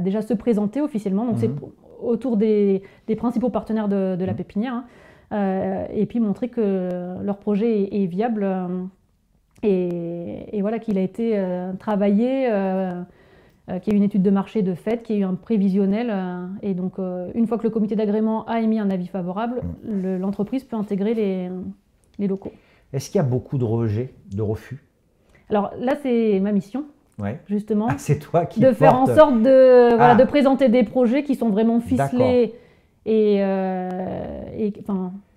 déjà se présenter officiellement. Donc c'est autour des principaux partenaires de la pépinière. Et puis montrer que leur projet est viable et voilà, qu'il a été travaillé, qu'il y a eu une étude de marché de fait, qu'il y a eu un prévisionnel. Et donc, une fois que le comité d'agrément a émis un avis favorable, l'entreprise peut intégrer les locaux. Est-ce qu'il y a beaucoup de rejets, de refus? Alors là, c'est ma mission, justement. C'est toi qui de faire en sorte de présenter des projets qui sont vraiment ficelés et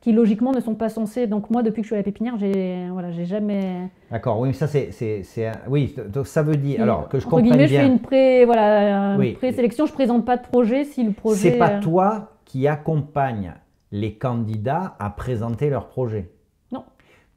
qui logiquement ne sont pas censés. Donc moi, depuis que je suis à la pépinière, j'ai jamais... D'accord, oui, mais ça oui, donc ça veut dire, alors que je comprenne bien... Je fais une présélection, je ne présente pas de projet si le projet... C'est pas toi qui accompagne les candidats à présenter leur projet? Non.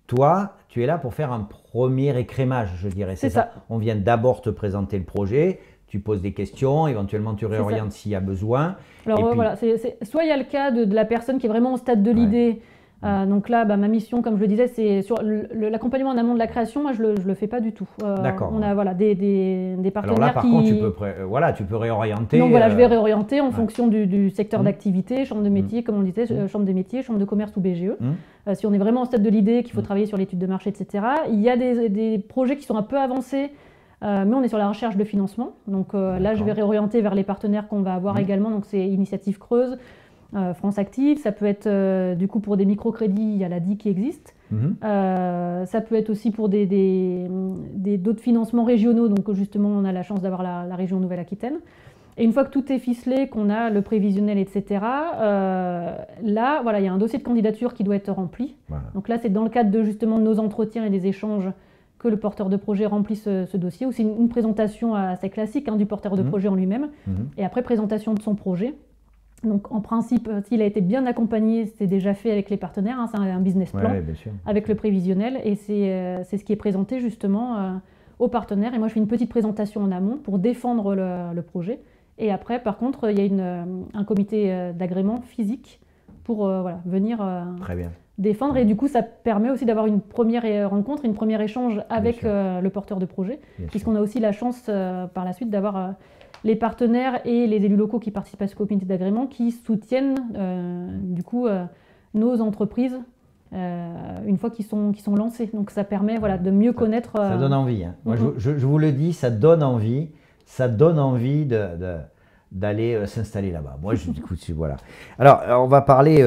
Toi, tu es là pour faire un premier écrémage, je dirais. C'est ça. On vient d'abord te présenter le projet, tu poses des questions, éventuellement tu réorientes s'il y a besoin. Alors voilà, soit il y a le cas de la personne qui est vraiment au stade de l'idée. Donc là, ma mission, comme je le disais, c'est sur l'accompagnement en amont de la création. Moi, je le fais pas du tout. D'accord. On a des partenaires. Alors là, par contre, tu peux réorienter. Donc voilà, je vais réorienter en fonction du secteur d'activité, chambre de métier, comme on le disait, chambre des métiers, chambre de commerce ou BGE. Si on est vraiment au stade de l'idée, qu'il faut travailler sur l'étude de marché, etc. Il y a des projets qui sont un peu avancés, mais on est sur la recherche de financement. Donc là, je vais réorienter vers les partenaires qu'on va avoir également. Donc c'est Initiative Creuse, France Active, ça peut être du coup pour des microcrédits, il y a l'ADI qui existe. Ça peut être aussi pour d'autres financements régionaux, donc justement on a la chance d'avoir la région Nouvelle-Aquitaine. Et une fois que tout est ficelé, qu'on a le prévisionnel, etc., là, il y a un dossier de candidature qui doit être rempli. Voilà. Donc là, c'est dans le cadre justement de nos entretiens et des échanges que le porteur de projet remplisse ce dossier, ou c'est une présentation assez classique du porteur de projet en lui-même, et après présentation de son projet. Donc en principe, s'il a été bien accompagné, c'est déjà fait avec les partenaires, c'est un business plan avec le prévisionnel, et c'est ce qui est présenté justement aux partenaires. Et moi je fais une petite présentation en amont pour défendre le projet, et après par contre il y a un comité d'agrément physique pour venir défendre, et du coup ça permet aussi d'avoir une première rencontre, une première échange avec le porteur de projet, puisqu'on a aussi la chance par la suite d'avoir les partenaires et les élus locaux qui participent à ce comité d'agrément qui soutiennent du coup nos entreprises une fois qu'ils sont lancés. Donc ça permet de mieux connaître. Ça donne envie. Moi je vous le dis, ça donne envie. Ça donne envie d'aller s'installer là-bas. Moi, voilà. Alors, on va parler,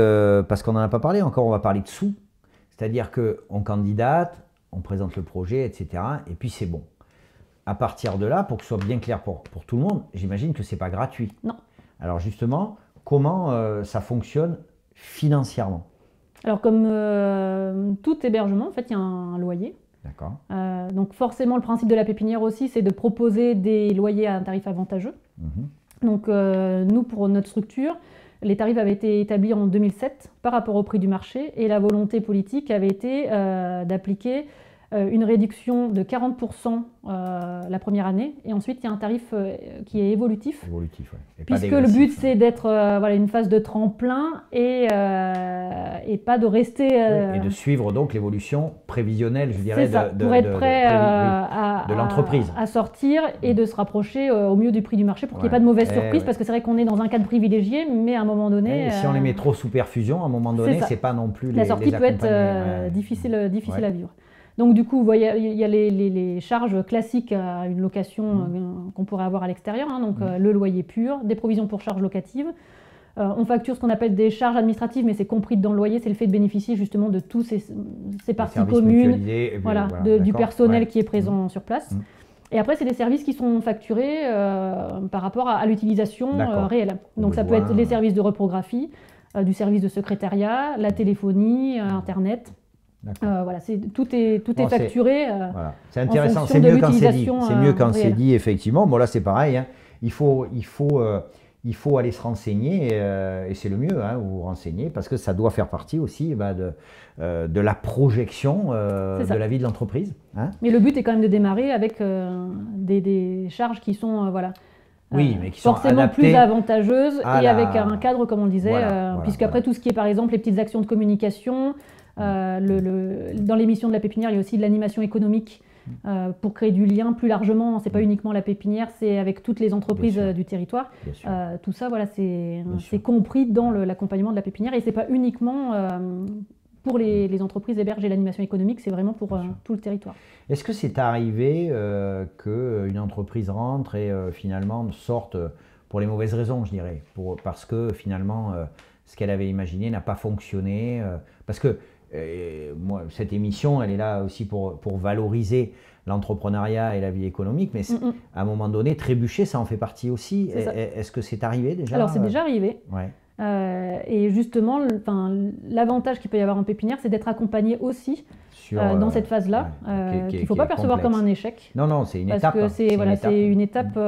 parce qu'on n'en a pas parlé encore, on va parler de sous. C'est-à-dire qu'on candidate, on présente le projet, etc. Et puis c'est bon. À partir de là, pour que ce soit bien clair pour tout le monde, j'imagine que ce n'est pas gratuit. Non. Alors justement, comment ça fonctionne financièrement? Alors comme tout hébergement, en fait, il y a un loyer. D'accord. Donc forcément, le principe de la pépinière aussi, c'est de proposer des loyers à un tarif avantageux. Donc nous, pour notre structure, les tarifs avaient été établis en 2007 par rapport au prix du marché, et la volonté politique avait été d'appliquer une réduction de 40% la première année, et ensuite il y a un tarif qui est évolutif. Puisque le but c'est d'être une phase de tremplin et pas de rester... et de suivre donc l'évolution prévisionnelle, je dirais, pour être prêt de l'entreprise. À sortir et de se rapprocher au mieux du prix du marché pour qu'il n'y ait pas de mauvaise surprise, parce que c'est vrai qu'on est dans un cadre privilégié, mais à un moment donné... si on les met trop sous perfusion, à un moment donné, c'est pas non plus la sortie peut être difficile à vivre. Donc du coup, il y a les charges classiques à une location qu'on pourrait avoir à l'extérieur, donc le loyer pur, des provisions pour charges locatives. On facture ce qu'on appelle des charges administratives, mais c'est compris dans le loyer, c'est le fait de bénéficier justement de tous ces parties communes, du personnel qui est présent sur place. Et après, c'est des services qui sont facturés par rapport à l'utilisation réelle. Donc ça peut être les services de reprographie, du service de secrétariat, la téléphonie, Internet. Tout est facturé. C'est intéressant, c'est mieux quand c'est dit. C'est mieux quand c'est dit, effectivement. Bon, là, c'est pareil. Il faut aller se renseigner, et c'est le mieux, vous vous renseignez, parce que ça doit faire partie aussi de la projection de la vie de l'entreprise. Mais le but est quand même de démarrer avec des charges qui sont mais qui sont forcément adaptées plus avantageuses, et avec un cadre, comme on disait, puisqu'après tout ce qui est par exemple les petites actions de communication, dans l'émission de la pépinière, il y a aussi de l'animation économique pour créer du lien plus largement. C'est pas uniquement la pépinière, c'est avec toutes les entreprises du territoire. Tout ça, c'est compris dans l'accompagnement de la pépinière, et c'est pas uniquement pour les entreprises hébergées. L'animation économique, c'est vraiment pour tout le territoire. Est-ce que c'est arrivé qu'une entreprise rentre et finalement sorte pour les mauvaises raisons, je dirais, parce que finalement ce qu'elle avait imaginé n'a pas fonctionné, parce que moi, cette émission, elle est là aussi pour valoriser l'entrepreneuriat et la vie économique, mais à un moment donné, trébucher, ça en fait partie aussi. Est-ce que c'est arrivé déjà? Alors, c'est déjà arrivé. Et justement, l'avantage qu'il peut y avoir en pépinière, c'est d'être accompagné aussi dans cette phase-là, qu'il ne faut pas percevoir comme un échec. Non, c'est une étape. Parce que c'est une étape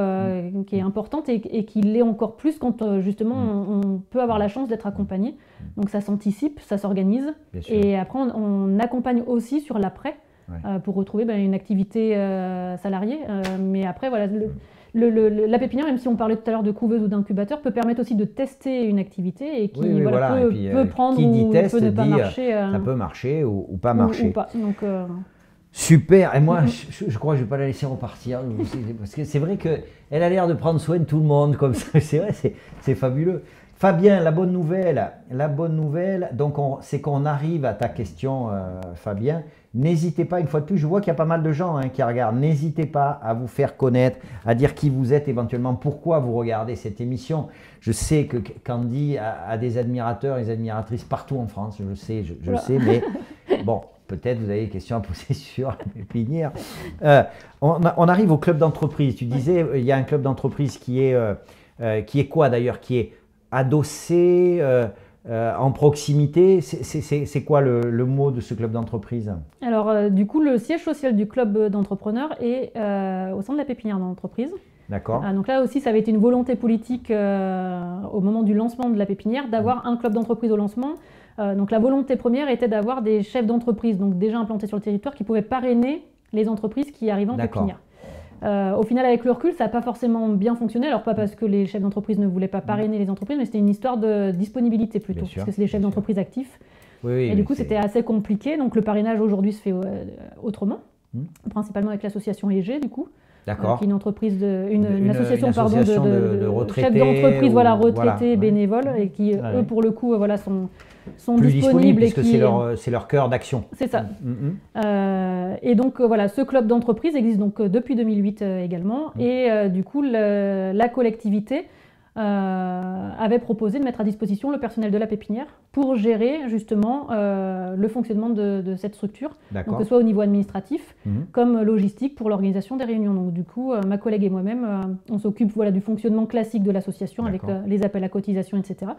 qui est importante, et qui l'est encore plus quand justement on peut avoir la chance d'être accompagné. Donc ça s'anticipe, ça s'organise, et après on accompagne aussi sur l'après pour retrouver une activité salariée. Mais après, la pépinière, même si on parlait tout à l'heure de couveuse ou d'incubateur, peut permettre aussi de tester une activité, et qui peut prendre ou peut ne pas marcher. Ça peut marcher ou pas marcher. Ou pas. Donc, super. Et moi, je crois que je ne vais pas la laisser repartir, parce que c'est vrai qu'elle a l'air de prendre soin de tout le monde comme ça. C'est vrai, c'est fabuleux. Fabien, la bonne nouvelle, donc c'est qu'on arrive à ta question, Fabien. N'hésitez pas, une fois de plus, je vois qu'il y a pas mal de gens qui regardent. N'hésitez pas à vous faire connaître, à dire qui vous êtes éventuellement, pourquoi vous regardez cette émission. Je sais que Candy a des admirateurs et des admiratrices partout en France, je le sais, mais bon, peut-être vous avez des questions à poser sur la pépinière. On arrive au club d'entreprise. Tu disais, il y a un club d'entreprise qui est quoi d'ailleurs, qui est adossé en proximité. C'est quoi le mot de ce club d'entreprise? Alors, du coup, le siège social du club d'entrepreneurs est au sein de la pépinière d'entreprise. D'accord. Donc là aussi, ça avait été une volonté politique au moment du lancement de la pépinière, d'avoir un club d'entreprise au lancement. Donc la volonté première était d'avoir des chefs d'entreprise, donc déjà implantés sur le territoire, qui pouvaient parrainer les entreprises qui arrivaient en pépinière. Au final, avec le recul, ça n'a pas forcément bien fonctionné. Alors pas parce que les chefs d'entreprise ne voulaient pas parrainer les entreprises, mais c'était une histoire de disponibilité plutôt, parce que c'est des chefs d'entreprise actifs. Oui, et du coup, c'était assez compliqué. Donc le parrainage aujourd'hui se fait autrement, principalement avec l'association EG, du coup. D'accord. Qui est une entreprise, une association de chefs d'entreprise, voilà, retraités, bénévoles, et qui eux pour le coup, voilà, sont plus disponibles puisque c'est leur cœur d'action. C'est ça. Et donc voilà, ce club d'entreprise existe donc depuis 2008 également, et du coup la collectivité avait proposé de mettre à disposition le personnel de la pépinière pour gérer justement le fonctionnement de cette structure, donc que ce soit au niveau administratif comme logistique pour l'organisation des réunions. Donc du coup, ma collègue et moi-même, on s'occupe voilà, du fonctionnement classique de l'association avec les appels à cotisation, etc.,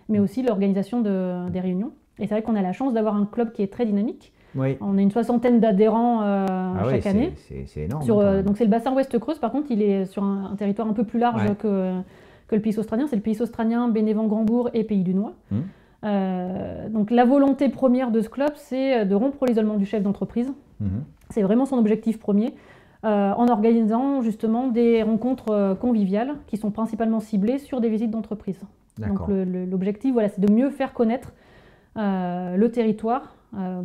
mais aussi l'organisation des réunions. Et c'est vrai qu'on a la chance d'avoir un club qui est très dynamique. Oui. On a une 60aine d'adhérents chaque année. C'est énorme. Donc c'est le bassin Ouest-Creuse, par contre, il est sur un territoire un peu plus large que le Pays australien. C'est le Pays australien, Bénévent-Grandbourg et Pays du Noix. Donc la volonté première de ce club, c'est de rompre l'isolement du chef d'entreprise. C'est vraiment son objectif premier, en organisant justement des rencontres conviviales qui sont principalement ciblées sur des visites d'entreprise. Donc l'objectif, voilà, c'est de mieux faire connaître le territoire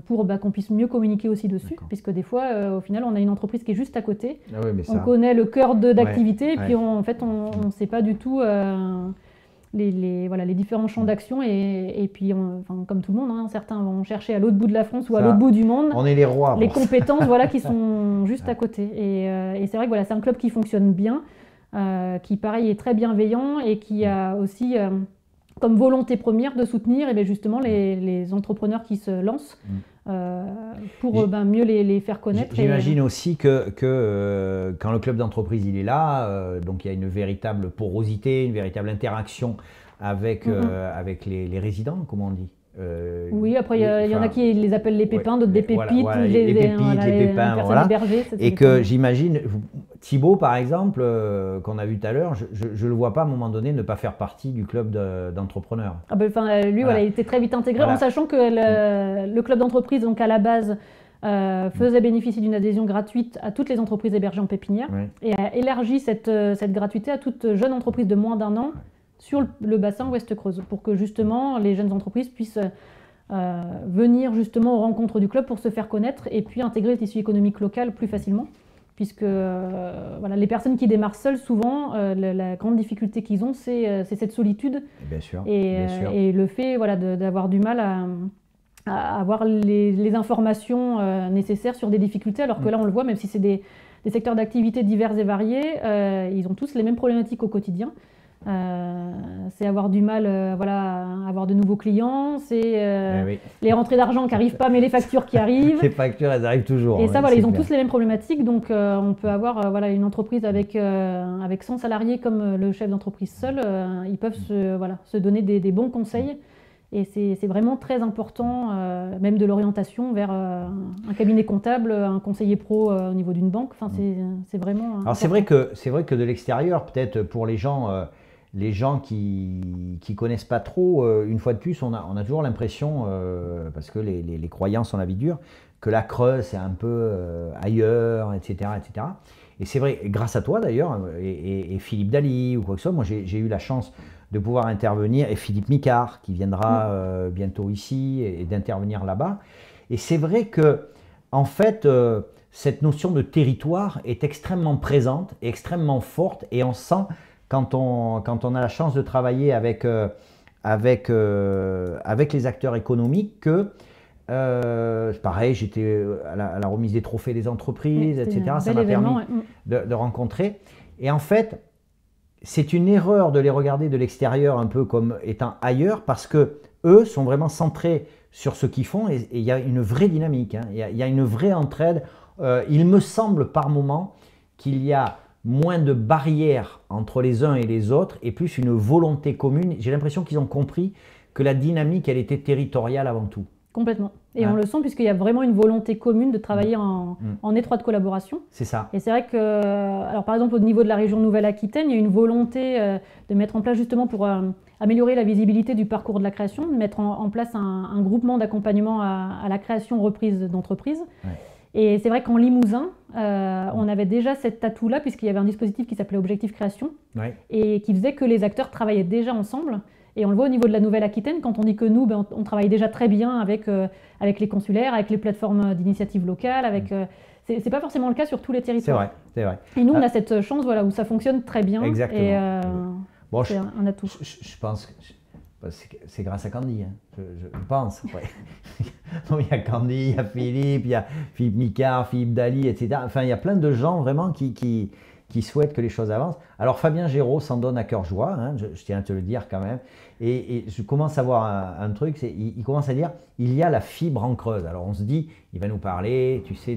pour qu'on puisse mieux communiquer aussi dessus, puisque des fois, au final, on a une entreprise qui est juste à côté, on connaît le cœur d'activité, et puis en fait, on ne sait pas du tout les différents champs d'action, et puis, comme tout le monde, certains vont chercher à l'autre bout de la France ou à l'autre bout du monde. On est les rois. Les compétences qui sont juste à côté. Et c'est vrai que voilà, c'est un club qui fonctionne bien, qui pareil est très bienveillant et qui a aussi comme volonté première de soutenir justement les entrepreneurs qui se lancent pour mieux les faire connaître. J'imagine aussi que quand le club d'entreprise il est là, donc il y a une véritable porosité, une véritable interaction avec, avec les résidents, comment on dit. Oui, après il y en a qui les appellent les pépins, d'autres des pépites, les pépins, voilà. Hébergées, et que j'imagine, Thibaut par exemple, qu'on a vu tout à l'heure, je le vois pas à un moment donné ne pas faire partie du club d'entrepreneurs. Lui, il était très vite intégré, en sachant que le club d'entreprise, donc à la base, faisait bénéficier d'une adhésion gratuite à toutes les entreprises hébergées en pépinière, et a élargi cette gratuité à toute jeune entreprise de moins d'1 an sur le bassin Ouest-Creuse, pour que justement les jeunes entreprises puissent venir justement aux rencontres du club pour se faire connaître et puis intégrer le tissu économique local plus facilement, puisque les personnes qui démarrent seules, souvent, la grande difficulté qu'ils ont, c'est cette solitude. Bien sûr, et le fait d'avoir du mal à avoir les informations nécessaires sur des difficultés, alors que là on le voit, même si c'est des secteurs d'activité divers et variés, ils ont tous les mêmes problématiques au quotidien. C'est avoir du mal à avoir de nouveaux clients, c'est les rentrées d'argent qui n'arrivent pas, mais les factures qui arrivent. Les factures, elles arrivent toujours. Et ça, ils ont tous les mêmes problématiques. Donc on peut avoir une entreprise avec 100 salariés comme le chef d'entreprise seul. Ils peuvent se donner des bons conseils. Et c'est vraiment très important, même de l'orientation vers un cabinet comptable, un conseiller pro au niveau d'une banque. Enfin, c'est vraiment. Alors c'est vrai que de l'extérieur, peut-être pour les gens qui connaissent pas trop, une fois de plus, on a toujours l'impression, parce que les croyances ont la vie dure, que la Creuse c'est un peu ailleurs, etc., etc. Et c'est vrai, grâce à toi d'ailleurs, et Philippe Daly ou quoi que ce soit, moi j'ai eu la chance de pouvoir intervenir, et Philippe Micard qui viendra bientôt ici et d'intervenir là-bas. Et c'est vrai que, en fait, cette notion de territoire est extrêmement présente, extrêmement forte, et on sent quand on a la chance de travailler avec les acteurs économiques que pareil, j'étais à la remise des trophées des entreprises, etc. Ça m'a permis de rencontrer. Et en fait, c'est une erreur de les regarder de l'extérieur un peu comme étant ailleurs, parce que eux sont vraiment centrés sur ce qu'ils font, et il y a une vraie dynamique, il y a une vraie entraide. Il me semble par moment qu'il y a moins de barrières entre les uns et les autres et plus une volonté commune. J'ai l'impression qu'ils ont compris que la dynamique, elle était territoriale avant tout. Complètement. Et Hein? on le sent puisqu'il y a vraiment une volonté commune de travailler en étroite collaboration. C'est ça. Et c'est vrai que, alors par exemple au niveau de la région Nouvelle-Aquitaine, il y a une volonté de mettre en place justement pour améliorer la visibilité du parcours de la création, de mettre en place un groupement d'accompagnement à la création-reprise d'entreprise. Ouais. Et c'est vrai qu'en Limousin, on avait déjà cet atout-là puisqu'il y avait un dispositif qui s'appelait Objectif Création Ouais. et qui faisait que les acteurs travaillaient déjà ensemble. Et on le voit au niveau de la Nouvelle-Aquitaine, quand on dit que nous, ben, on travaille déjà très bien avec les consulaires, avec les plateformes d'initiatives locales. C'est pas forcément le cas sur tous les C'est territoires. vrai, c'est vrai. Et nous, on a cette chance voilà, où ça fonctionne très bien. Exactement. Et Bon, c'est un atout. je pense que c'est grâce à Candy, hein. Je pense. Ouais. Non, il y a Candy, il y a Philippe Micard, Philippe Daly, etc. Enfin, il y a plein de gens vraiment qui souhaitent que les choses avancent. Alors Fabien Géraud s'en donne à cœur joie, hein, je tiens à te le dire quand même. Et je commence à voir un truc, il commence à dire, il y a la fibre en Creuse. Alors on se dit, il va nous parler, tu sais,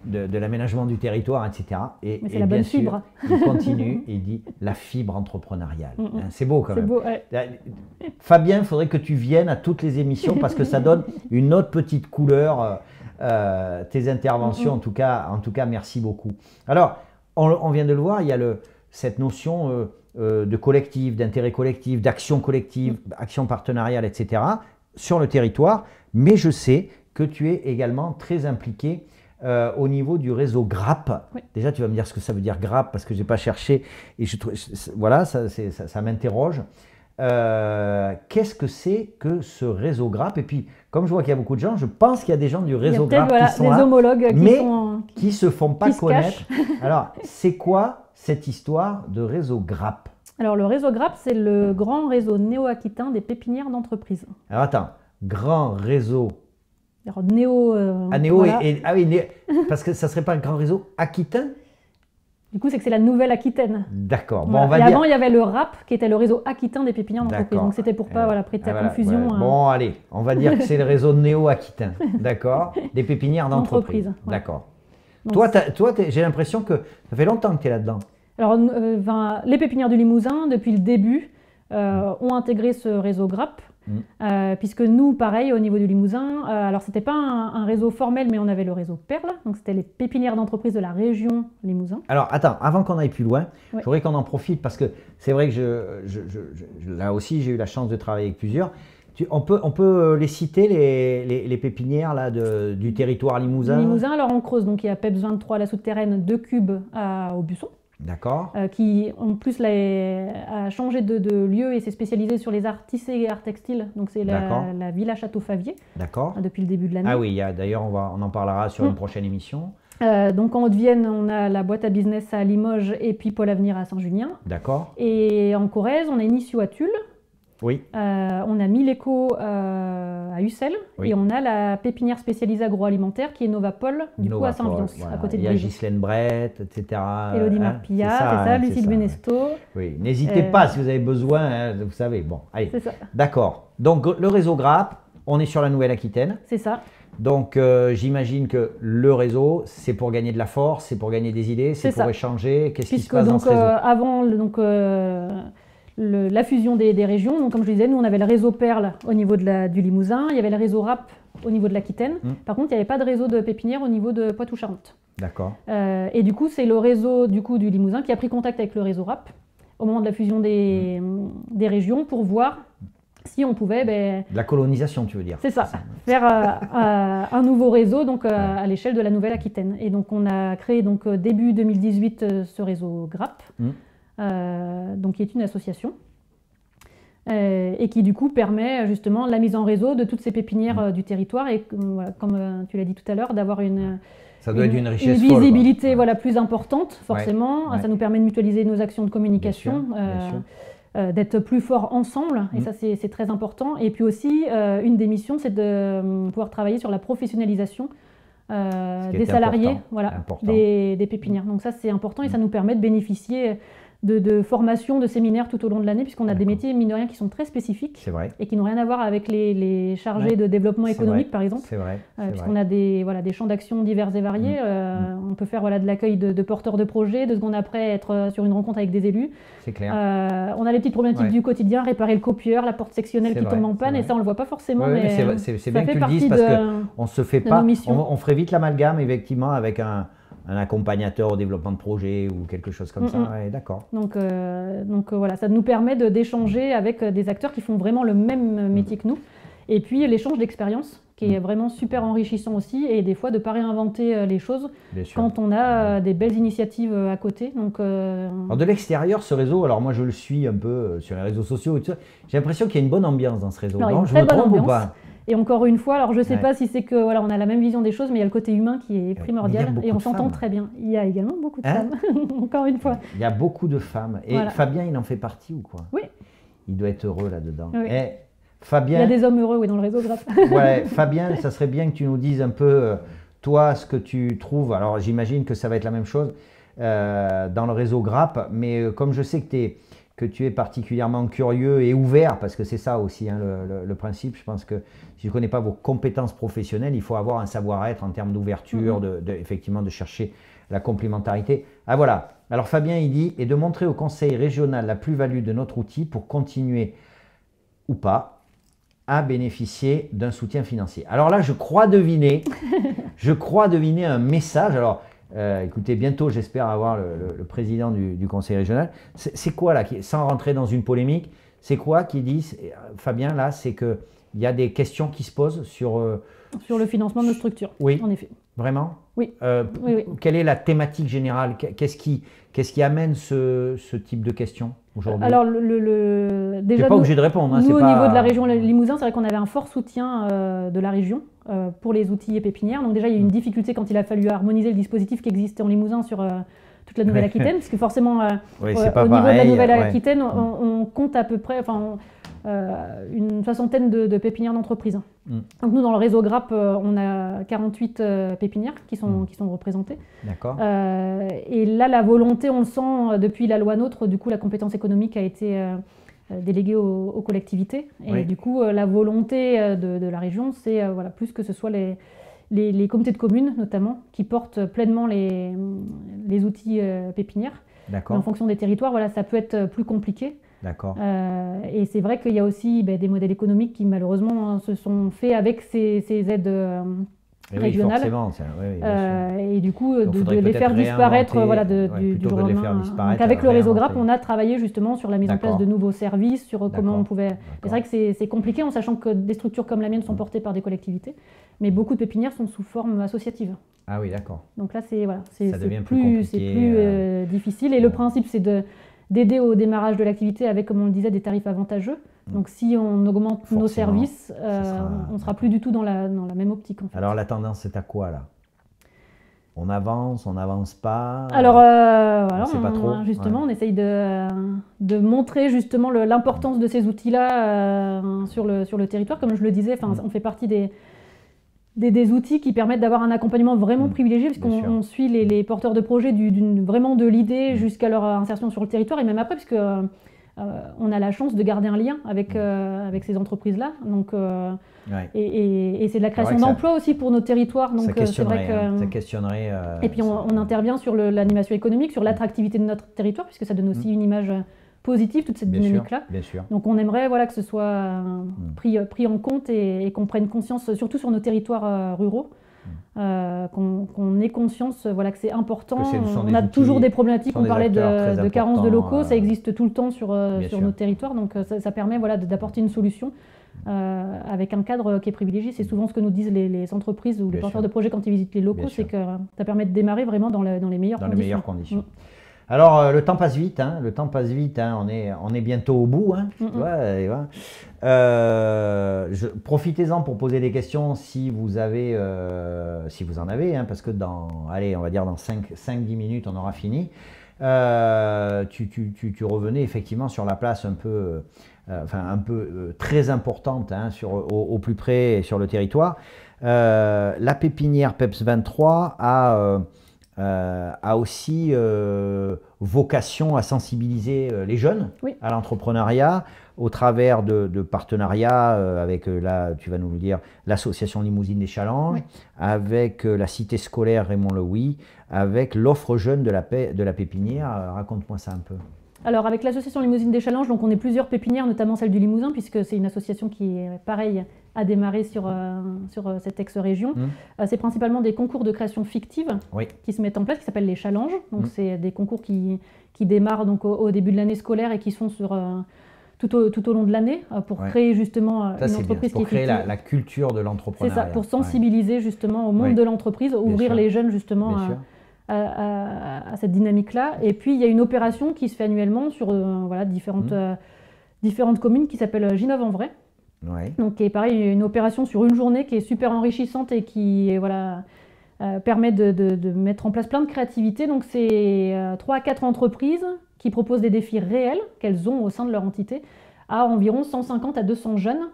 de l'aménagement du territoire, etc. Mais c'est la bonne fibre. Il continue et il dit la fibre entrepreneuriale. Hein, c'est beau quand même. C'est beau, ouais. Fabien, il faudrait que tu viennes à toutes les émissions parce que ça donne une autre petite couleur, tes interventions. En tout cas, merci beaucoup. Alors, on vient de le voir, il y a cette notion de collectif, d'intérêt collectif, d'action collective, action partenariale, etc. sur le territoire. Mais je sais que tu es également très impliqué au niveau du réseau GRAP. Oui. Déjà, tu vas me dire ce que ça veut dire GRAP parce que je n'ai pas cherché et voilà, ça m'interroge. Qu'est-ce que c'est que ce réseau GRAP? Et puis, comme je vois qu'il y a beaucoup de gens, je pense qu'il y a des gens du réseau GRAP qui sont des là, homologues mais qui ne se font pas qui se connaître. Alors, c'est quoi cette histoire de réseau GRAP? Alors, le réseau GRAP, c'est le grand réseau néo-aquitain des pépinières d'entreprise. Alors, attends, grand réseau. Alors, néo. Voilà. Voilà. Parce que ça ne serait pas le grand réseau aquitain? Du coup, c'est que c'est la Nouvelle-Aquitaine. D'accord. Voilà. Bon, on va Et dire... avant, il y avait le RAP, qui était le réseau aquitain des pépinières d'entreprise. D'accord. Donc, c'était pour pas prêter à Voilà, confusion. voilà. Bon, allez, on va dire que c'est le réseau néo-aquitain. D'accord. Des pépinières d'entreprise. Ouais. D'accord. Donc, Toi, j'ai l'impression que ça fait longtemps que tu es là-dedans. Alors, les pépinières du Limousin, depuis le début, ont intégré ce réseau GRAP. Puisque nous, pareil, au niveau du Limousin, alors c'était pas un réseau formel, mais on avait le réseau Perle, donc c'était les pépinières d'entreprise de la région Limousin. Alors, attends, avant qu'on aille plus loin, Ouais. je voudrais qu'on en profite parce que c'est vrai que là aussi, j'ai eu la chance de travailler avec plusieurs. On peut les citer, les pépinières là, du territoire limousin. Limousin, alors en Creuse, donc il y a PEPS 23, la souterraine, 2 cubes au Busson. D'accord. Qui en plus a changé de lieu et s'est spécialisé sur les arts tissés et arts textiles. Donc c'est la Villa Château-Favier D'accord. Depuis le début de l'année. Ah oui, d'ailleurs on en parlera sur une prochaine émission. Donc en Haute-Vienne, on a la boîte à business à Limoges et puis Pôle Avenir à Saint-Junien. D'accord. Et en Corrèze, on a Initio à Tulle. Oui. On a Mileco à Ussel. Oui. Et on a la pépinière spécialisée agroalimentaire qui est Novapol, du coup à Saint-Viance, voilà. à côté de Il y a Brigitte. Ghislaine Brett, etc. Élodie Marpillat, c'est ça, Lucille Benesto. Oui, n'hésitez pas si vous avez besoin, hein, vous savez. Bon, allez. C'est ça. D'accord. Donc le réseau GRAP, on est sur la Nouvelle-Aquitaine. C'est ça. Donc j'imagine que le réseau, c'est pour gagner de la force, c'est pour gagner des idées, c'est pour échanger. Qu'est-ce qui se passe dans ce réseau? Avant la fusion des régions, donc comme je disais, nous on avait le réseau Perle au niveau du Limousin, il y avait le réseau RAP au niveau de l'Aquitaine. Par contre, il n'y avait pas de réseau de pépinières au niveau de Poitou-Charentes. D'accord. Et du coup, c'est le réseau du Limousin qui a pris contact avec le réseau RAP au moment de la fusion des régions pour voir si on pouvait... de la colonisation, tu veux dire? C'est ça, faire un nouveau réseau donc, à l'échelle de la Nouvelle-Aquitaine. Et donc on a créé donc, début 2018 ce réseau GRAP, donc, qui est une association. Et qui du coup permet justement la mise en réseau de toutes ces pépinières du territoire et voilà, comme tu l'as dit tout à l'heure, d'avoir une richesse une visibilité folle, plus importante forcément. Ça nous permet de mutualiser nos actions de communication, d'être plus forts ensemble et ça c'est très important. Et puis aussi une des missions c'est de pouvoir travailler sur la professionnalisation des salariés des pépinières. Donc ça c'est important et ça nous permet de bénéficier de formations, de séminaires tout au long de l'année, puisqu'on a des métiers, mine de rien, qui sont très spécifiques et qui n'ont rien à voir avec les chargés de développement économique, par exemple. C'est vrai. Puisqu'on a des champs d'action divers et variés. on peut faire voilà, de l'accueil de porteurs de projets, 2 secondes après être sur une rencontre avec des élus. C'est clair. On a les petites problématiques du quotidien, réparer le copieur, la porte sectionnelle qui tombe en panne, et ça on le voit pas forcément. Ouais, mais c'est bien que tu le dises parce qu'on se fait pas, on ferait vite l'amalgame effectivement avec un accompagnateur au développement de projet ou quelque chose comme ça. Ouais, d'accord. Donc voilà, ça nous permet d'échanger avec des acteurs qui font vraiment le même métier que nous. Et puis l'échange d'expérience qui est vraiment super enrichissant aussi, et des fois de ne pas réinventer les choses quand on a des belles initiatives à côté. Donc, alors de l'extérieur, ce réseau, alors moi je le suis un peu sur les réseaux sociaux et tout ça, j'ai l'impression qu'il y a une bonne ambiance dans ce réseau. Alors, non, je me trompe ou pas? Et encore une fois, alors je ne sais pas si c'est que voilà, on a la même vision des choses, mais il y a le côté humain qui est primordial et on s'entend très bien. Il y a également beaucoup de femmes, encore une fois. Il y a beaucoup de femmes. Et Fabien, il en fait partie ou quoi? Oui. Il doit être heureux là-dedans. Oui. Fabien, il y a des hommes heureux dans le réseau GRAP. Ouais, Fabien, ça serait bien que tu nous dises un peu, toi, ce que tu trouves. Alors j'imagine que ça va être la même chose dans le réseau GRAP, mais comme je sais que tu es particulièrement curieux et ouvert, parce que c'est ça aussi hein, le principe. Je pense que si je ne connais pas vos compétences professionnelles, il faut avoir un savoir-être en termes d'ouverture, effectivement de chercher la complémentarité. Ah voilà, alors Fabien il dit, et de montrer au conseil régional la plus-value de notre outil pour continuer ou pas à bénéficier d'un soutien financier. Alors là, je crois deviner un message. Alors, écoutez, bientôt, j'espère avoir le président du conseil régional. C'est quoi là, sans rentrer dans une polémique, c'est quoi qui dit, Fabien, là, c'est qu'il y a des questions qui se posent sur le financement de nos structures, oui, en effet. Vraiment? Oui. Oui. Quelle est la thématique générale? Qu'est-ce qui amène ce type de questions aujourd'hui? Alors, déjà, tu pas obligé de répondre. Hein, nous, au niveau de la région Limousin, c'est vrai qu'on avait un fort soutien de la région pour les outils et pépinières. Donc déjà, il y a eu une difficulté quand il a fallu harmoniser le dispositif qui existait en Limousin sur toute la Nouvelle-Aquitaine, parce que forcément, au niveau de la Nouvelle-Aquitaine, on compte à peu près une soixantaine de pépinières d'entreprise. Donc nous, dans le réseau GRAP, on a 48 pépinières qui sont représentées. D'accord. Et là, la volonté, on le sent depuis la loi NOTRe, du coup, la compétence économique a été déléguée aux collectivités. Et du coup, la volonté de la région, c'est plus que ce soit les comités de communes, notamment, qui portent pleinement les outils pépinières. D'accord. En fonction des territoires, ça peut être plus compliqué. D'accord. Et c'est vrai qu'il y a aussi des modèles économiques qui malheureusement se sont faits avec ces aides régionales. Oui, forcément. Et du coup, de les faire disparaître du jour au lendemain. Donc avec le réseau GRAP, on a travaillé justement sur la mise en place de nouveaux services, sur comment on pouvait... C'est vrai que c'est compliqué en sachant que des structures comme la mienne sont portées par des collectivités, mais beaucoup de pépinières sont sous forme associative. Ah oui, d'accord. Donc là, c'est plus difficile. Et le principe, c'est d'aider au démarrage de l'activité avec, comme on le disait, des tarifs avantageux. Donc si on augmente nos services, on ne sera plus du tout dans la même optique. En fait. Alors la tendance, c'est à quoi là? On avance, on n'avance pas? Alors, sait pas trop. Justement, on essaye de montrer justement l'importance de ces outils-là sur le territoire. Comme je le disais, on fait partie des outils qui permettent d'avoir un accompagnement vraiment privilégié, puisqu'on suit les porteurs de projets vraiment de l'idée jusqu'à leur insertion sur le territoire, et même après, puisque on a la chance de garder un lien avec ces entreprises-là. Donc, et c'est de la création d'emplois aussi pour nos territoires. Donc, c'est vrai que ça questionnerait. Et puis on intervient sur l'animation économique, sur l'attractivité de notre territoire, puisque ça donne aussi une image positive, toute cette dynamique-là. Bien sûr. Donc on aimerait que ce soit pris en compte et qu'on prenne conscience, surtout sur nos territoires ruraux, qu'on ait conscience que c'est important. On a toujours des problématiques, on parlait de carence de locaux, ça existe tout le temps sur nos territoires, donc ça permet d'apporter une solution avec un cadre qui est privilégié. C'est souvent ce que nous disent les entreprises ou les porteurs de projets quand ils visitent les locaux, c'est que ça permet de démarrer vraiment dans les meilleures conditions. Alors, le temps passe vite, on est bientôt au bout. Profitez-en pour poser des questions si vous en avez, parce que on va dire dans 5-10 minutes, on aura fini. Tu revenais effectivement sur la place un peu très importante au plus près sur le territoire. La pépinière PEPS 23 a aussi vocation à sensibiliser les jeunes à l'entrepreneuriat au travers de partenariats avec, là, tu vas nous le dire, l'association Limousine des Challenges, avec la cité scolaire Raymond Lewy, avec l'offre jeune de la pépinière. Raconte-moi ça un peu. Alors avec l'association Limousine des Challenges, donc on est plusieurs pépinières, notamment celle du Limousin, puisque c'est une association qui est pareil a démarré sur cette ex-région. C'est principalement des concours de création fictive qui se mettent en place, qui s'appellent les challenges. Donc c'est des concours qui démarrent donc au début de l'année scolaire et qui sont sur tout au long de l'année pour créer justement une entreprise pour créer la culture de l'entrepreneuriat. C'est ça, pour sensibiliser justement au monde de l'entreprise, ouvrir les jeunes justement à cette dynamique-là. Et puis il y a une opération qui se fait annuellement sur différentes communes qui s'appelle Ginov-en-Vrai. Donc qui est pareil, une opération sur une journée qui est super enrichissante et qui permet de mettre en place plein de créativité. Donc c'est 3 à 4 entreprises qui proposent des défis réels qu'elles ont au sein de leur entité à environ 150 à 200 jeunes.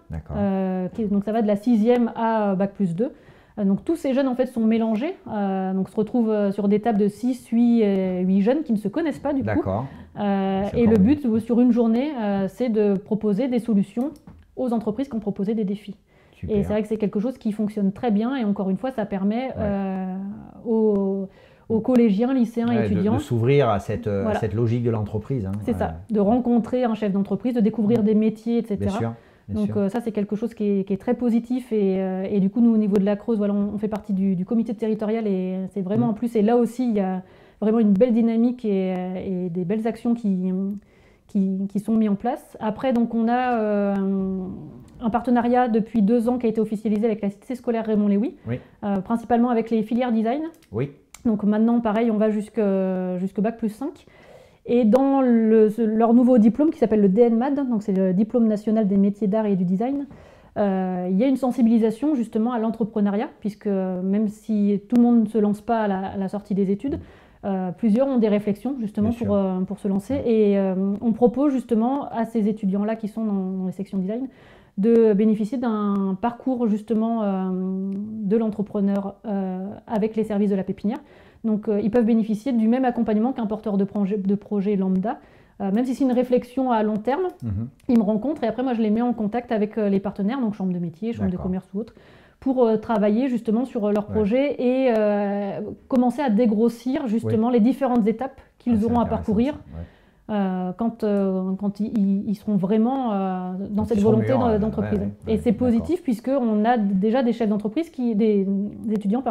Donc ça va de la 6e à Bac+2. Donc tous ces jeunes en fait sont mélangés, donc se retrouvent sur des tables de 6, 8 jeunes qui ne se connaissent pas du coup. Et le but sur une journée, c'est de proposer des solutions aux entreprises qui ont proposé des défis. Super. Et c'est vrai que c'est quelque chose qui fonctionne très bien et encore une fois ça permet aux collégiens, lycéens et étudiants de s'ouvrir à cette logique de l'entreprise. C'est ça, de rencontrer un chef d'entreprise, de découvrir des métiers, etc. Bien sûr. Donc ça c'est quelque chose qui est très positif et du coup nous au niveau de la Creuse, on fait partie du comité territorial et c'est vraiment en plus, et là aussi il y a vraiment une belle dynamique et des belles actions qui sont mises en place. Après donc on a un partenariat depuis 2 ans qui a été officialisé avec la cité scolaire Raymond Lewy, principalement avec les filières design. Donc maintenant pareil on va jusque Bac+5. Et dans leur nouveau diplôme qui s'appelle le DNMAD, donc c'est le diplôme national des métiers d'art et du design, il y a une sensibilisation justement à l'entrepreneuriat, puisque même si tout le monde ne se lance pas à la sortie des études, plusieurs ont des réflexions justement pour se lancer. Et on propose justement à ces étudiants-là qui sont dans les sections design de bénéficier d'un parcours justement de l'entrepreneur avec les services de la pépinière. Donc ils peuvent bénéficier du même accompagnement qu'un porteur de projet lambda, même si c'est une réflexion à long terme. Ils me rencontrent et après moi je les mets en contact avec les partenaires, donc chambre de métier, chambre de commerce ou autre, pour travailler justement sur leur projet et commencer à dégrossir justement les différentes étapes qu'ils auront à parcourir quand ils seront vraiment dans cette volonté d'entreprise. Et c'est positif puisqu'on a déjà des chefs d'entreprise, des étudiants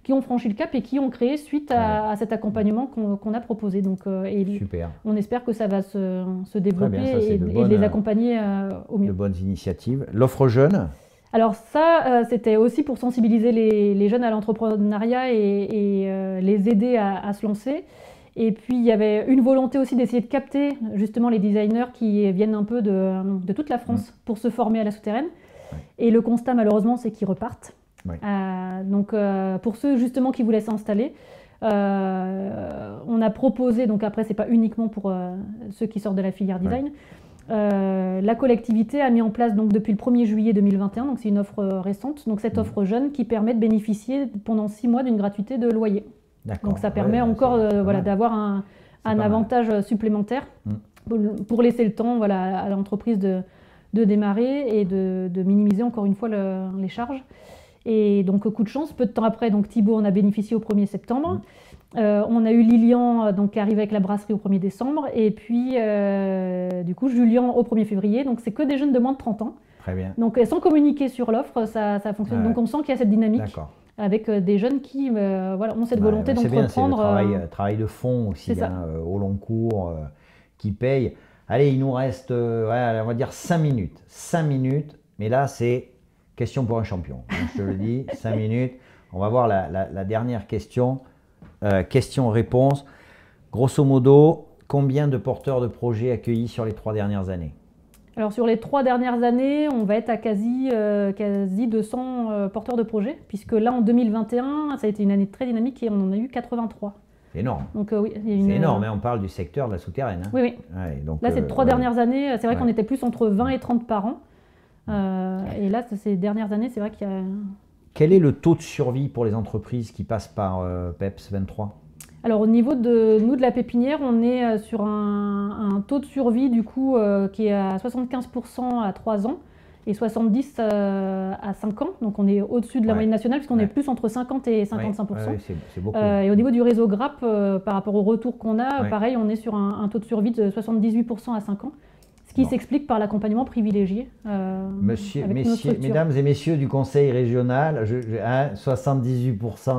qui ont franchi le cap et qui ont créé suite à cet accompagnement qu'on a proposé. Donc, on espère que ça va se développer et de les accompagner au mieux. De bonnes initiatives. L'offre jeune ? Alors ça, c'était aussi pour sensibiliser les jeunes à l'entrepreneuriat et les aider à se lancer. Et puis il y avait une volonté aussi d'essayer de capter justement les designers qui viennent un peu de toute la France pour se former à la souterraine. Et le constat malheureusement c'est qu'ils repartent. Donc pour ceux justement qui voulaient s'installer, on a proposé, donc après c'est pas uniquement pour ceux qui sortent de la filière design, la collectivité a mis en place donc depuis le 1er juillet 2021, donc c'est une offre récente, donc cette offre jeune qui permet de bénéficier pendant 6 mois d'une gratuité de loyer. Donc ça permet encore d'avoir un avantage supplémentaire pour laisser le temps à l'entreprise de démarrer et de minimiser encore une fois les charges. Et donc coup de chance, peu de temps après, donc Thibaut en a bénéficié au 1er septembre. On a eu Lilian qui arrive avec la brasserie au 1er décembre et puis du coup Julien au 1er février. Donc c'est que des jeunes de moins de 30 ans. Très bien. Donc sans communiquer sur l'offre, ça fonctionne. Donc on sent qu'il y a cette dynamique. Avec des jeunes qui ont cette volonté d'entreprendre. C'est le travail de fond aussi, au long cours, qui paye. Allez, il nous reste, on va dire 5 minutes. 5 minutes, mais là, c'est question pour un champion. Je te le dis, 5 minutes. On va voir la dernière question. Question-réponse. Grosso modo, combien de porteurs de projets accueillis sur les 3 dernières années ? Alors sur les 3 dernières années, on va être à quasi 200 porteurs de projets, puisque là en 2021, ça a été une année très dynamique et on en a eu 83. C'est énorme. Donc, c'est énorme, mais on parle du secteur de la souterraine. Hein. Oui. Donc, là, ces 3 dernières années, c'est vrai qu'on était plus entre 20 et 30 par an. Et là, ces dernières années, c'est vrai qu'il y a... Quel est le taux de survie pour les entreprises qui passent par PEPS 23 ? Alors au niveau de nous de la pépinière, on est sur un taux de survie du coup qui est à 75% à 3 ans et 70 à 5 ans. Donc on est au-dessus de la moyenne nationale puisqu'on est plus entre 50 et 55%. C'est beaucoup. Et au niveau du réseau grappe, par rapport au retour qu'on a, pareil, on est sur un taux de survie de 78% à 5 ans. Ce qui s'explique par l'accompagnement privilégié. Mesdames et messieurs du conseil régional, 78%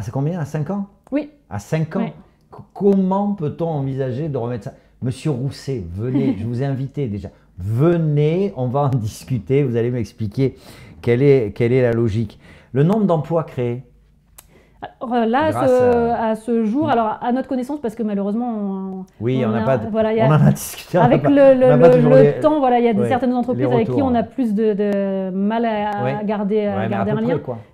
c'est combien? À 5 ans? Oui. À 5 ans? Comment peut-on envisager de remettre ça? Monsieur Rousset, venez, je vous ai invité déjà. Venez, on va en discuter, vous allez m'expliquer quelle est la logique. Le nombre d'emplois créés? Alors là, à ce jour, alors à notre connaissance, parce que malheureusement, on en a discuté. Avec le temps, voilà, il y a certaines entreprises avec qui on a plus de mal à garder un lien.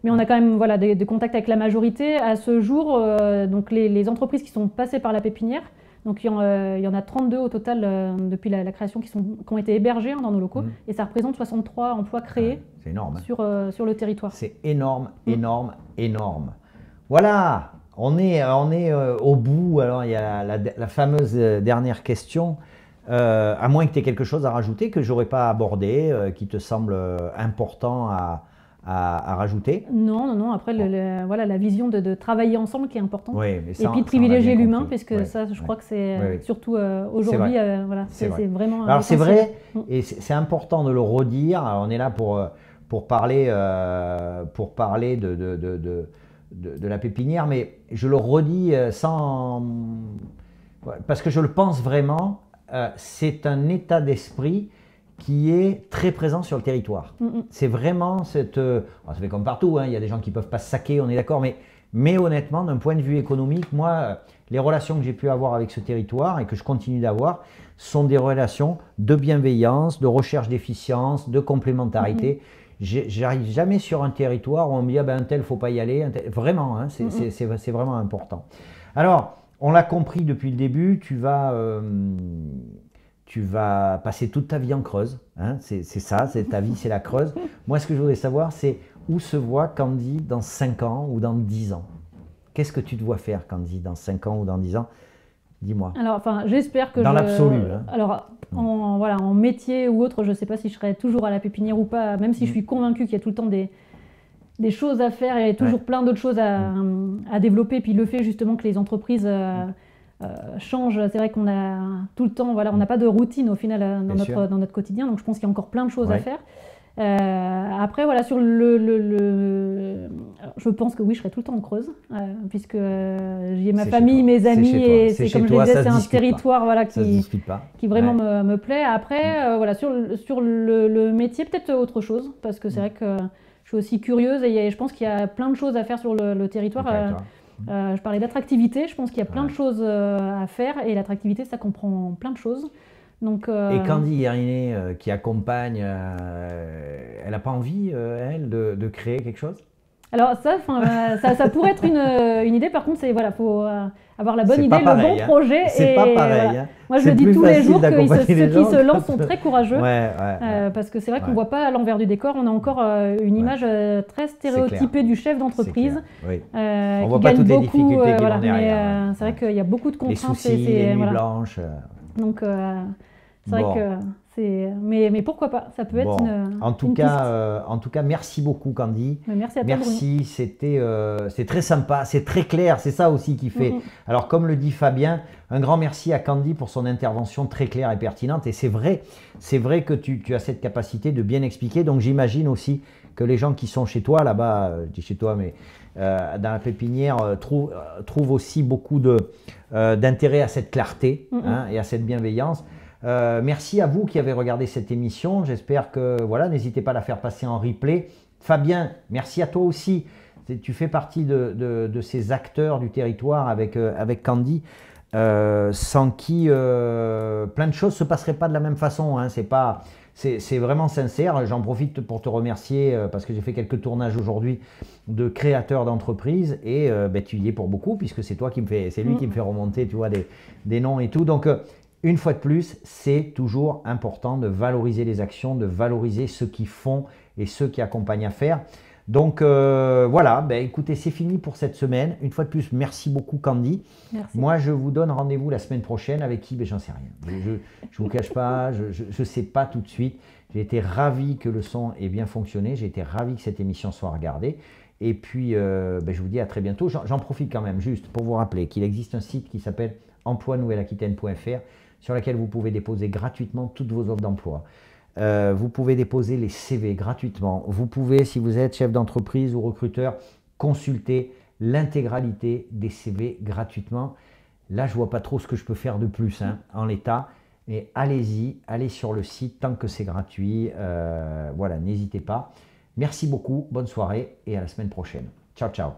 Mais on a quand même des contacts avec la majorité. À ce jour, donc les entreprises qui sont passées par la pépinière, donc il y en a 32 au total depuis la création qui ont été hébergées dans nos locaux, et ça représente 63 emplois créés sur le territoire. C'est énorme, énorme. Voilà, on est au bout. Alors il y a la fameuse dernière question, à moins que tu aies quelque chose à rajouter que je n'aurais pas abordé, qui te semble important à rajouter. Non. Après, la vision de travailler ensemble qui est importante. Oui, mais ça, et puis de privilégier l'humain, puisque ça, je crois que c'est surtout aujourd'hui, c'est vraiment. Alors c'est vrai, et c'est important de le redire. Alors, on est là pour parler de la pépinière, mais je le redis parce que je le pense vraiment, c'est un état d'esprit qui est très présent sur le territoire. C'est vraiment ça fait comme partout, il y a des gens qui ne peuvent pas se saquer, on est d'accord, mais honnêtement, d'un point de vue économique, moi, les relations que j'ai pu avoir avec ce territoire et que je continue d'avoir sont des relations de bienveillance, de recherche d'efficience, de complémentarité. J'arrive jamais sur un territoire où on me dit un tel faut pas y aller, vraiment, c'est vraiment important. Alors, on l'a compris depuis le début, tu vas passer toute ta vie en Creuse, c'est ça, c'est ta vie, c'est la Creuse. Moi, ce que je voudrais savoir, c'est où se voit Candy dans 5 ans ou dans 10 ans? Qu'est-ce que tu te vois faire, Candy, dans 5 ans ou dans 10 ans? Dis-moi. Alors, j'espère que dans l'absolu. Alors, en métier ou autre, je ne sais pas si je serai toujours à la pépinière ou pas, même si je suis convaincue qu'il y a tout le temps des choses à faire et toujours plein d'autres choses à développer. Puis le fait justement que les entreprises changent, c'est vrai qu'on a tout le temps, on n'a pas de routine au final dans notre quotidien, donc je pense qu'il y a encore plein de choses à faire. Après, sur je pense que oui, je serai tout le temps en Creuse, puisque j'ai ma famille, mes amis, et c'est comme je le disais, c'est un territoire qui vraiment me plaît. Après, sur le métier, peut-être autre chose, parce que c'est vrai que je suis aussi curieuse et je pense qu'il y a plein de choses à faire sur le territoire. Je parlais d'attractivité, je pense qu'il y a plein de choses à faire, et l'attractivité, ça comprend plein de choses. Donc, et Candy Guérinet, qui accompagne, elle n'a pas envie, elle, de créer quelque chose? Alors ça pourrait être une idée. Par contre, faut avoir la bonne idée, le bon projet. C'est pas pareil. Moi, je le dis tous les jours que ceux qui se lancent sont très courageux. Parce que c'est vrai qu'on ne voit pas à l'envers du décor. On a encore une image très stéréotypée du chef d'entreprise. On ne voit pas toutes les difficultés qui vont derrière. C'est vrai qu'il y a beaucoup de contraintes. Les soucis, les nuits blanches. Donc, c'est vrai que c'est... Mais pourquoi pas? Ça peut être en tout cas, merci beaucoup, Candy. Merci à toi, merci, c'est très sympa, c'est très clair, c'est ça aussi qui fait. Alors, comme le dit Fabien, un grand merci à Candy pour son intervention très claire et pertinente. Et c'est vrai que tu as cette capacité de bien expliquer. Donc, j'imagine aussi que les gens qui sont chez toi, là-bas, je dis chez toi, mais dans la pépinière, trouvent aussi beaucoup d'intérêt à cette clarté et à cette bienveillance. Merci à vous qui avez regardé cette émission. J'espère que, n'hésitez pas à la faire passer en replay. Fabien, merci à toi aussi. Tu fais partie de ces acteurs du territoire avec Candy, sans qui plein de choses ne se passeraient pas de la même façon. C'est vraiment sincère. J'en profite pour te remercier parce que j'ai fait quelques tournages aujourd'hui de créateurs d'entreprises et tu y es pour beaucoup, puisque c'est lui qui me fait remonter, tu vois, des noms et tout. Donc, une fois de plus, c'est toujours important de valoriser les actions, de valoriser ceux qui font et ceux qui accompagnent à faire. Donc voilà, ben, écoutez, c'est fini pour cette semaine. Une fois de plus, merci beaucoup Candy. Merci. Moi, je vous donne rendez-vous la semaine prochaine avec qui, ben, j'en sais rien. Je ne vous cache pas, je ne sais pas tout de suite. J'ai été ravi que le son ait bien fonctionné. J'ai été ravi que cette émission soit regardée. Et puis, ben, je vous dis à très bientôt. J'en profite quand même juste pour vous rappeler qu'il existe un site qui s'appelle emploi-nouvelle-aquitaine.fr sur lequel vous pouvez déposer gratuitement toutes vos offres d'emploi. Vous pouvez déposer les CV gratuitement. Vous pouvez, si vous êtes chef d'entreprise ou recruteur, consulter l'intégralité des CV gratuitement. Là, je ne vois pas trop ce que je peux faire de plus en l'état. Mais allez-y, allez sur le site tant que c'est gratuit. Voilà, n'hésitez pas. Merci beaucoup, bonne soirée et à la semaine prochaine. Ciao, ciao.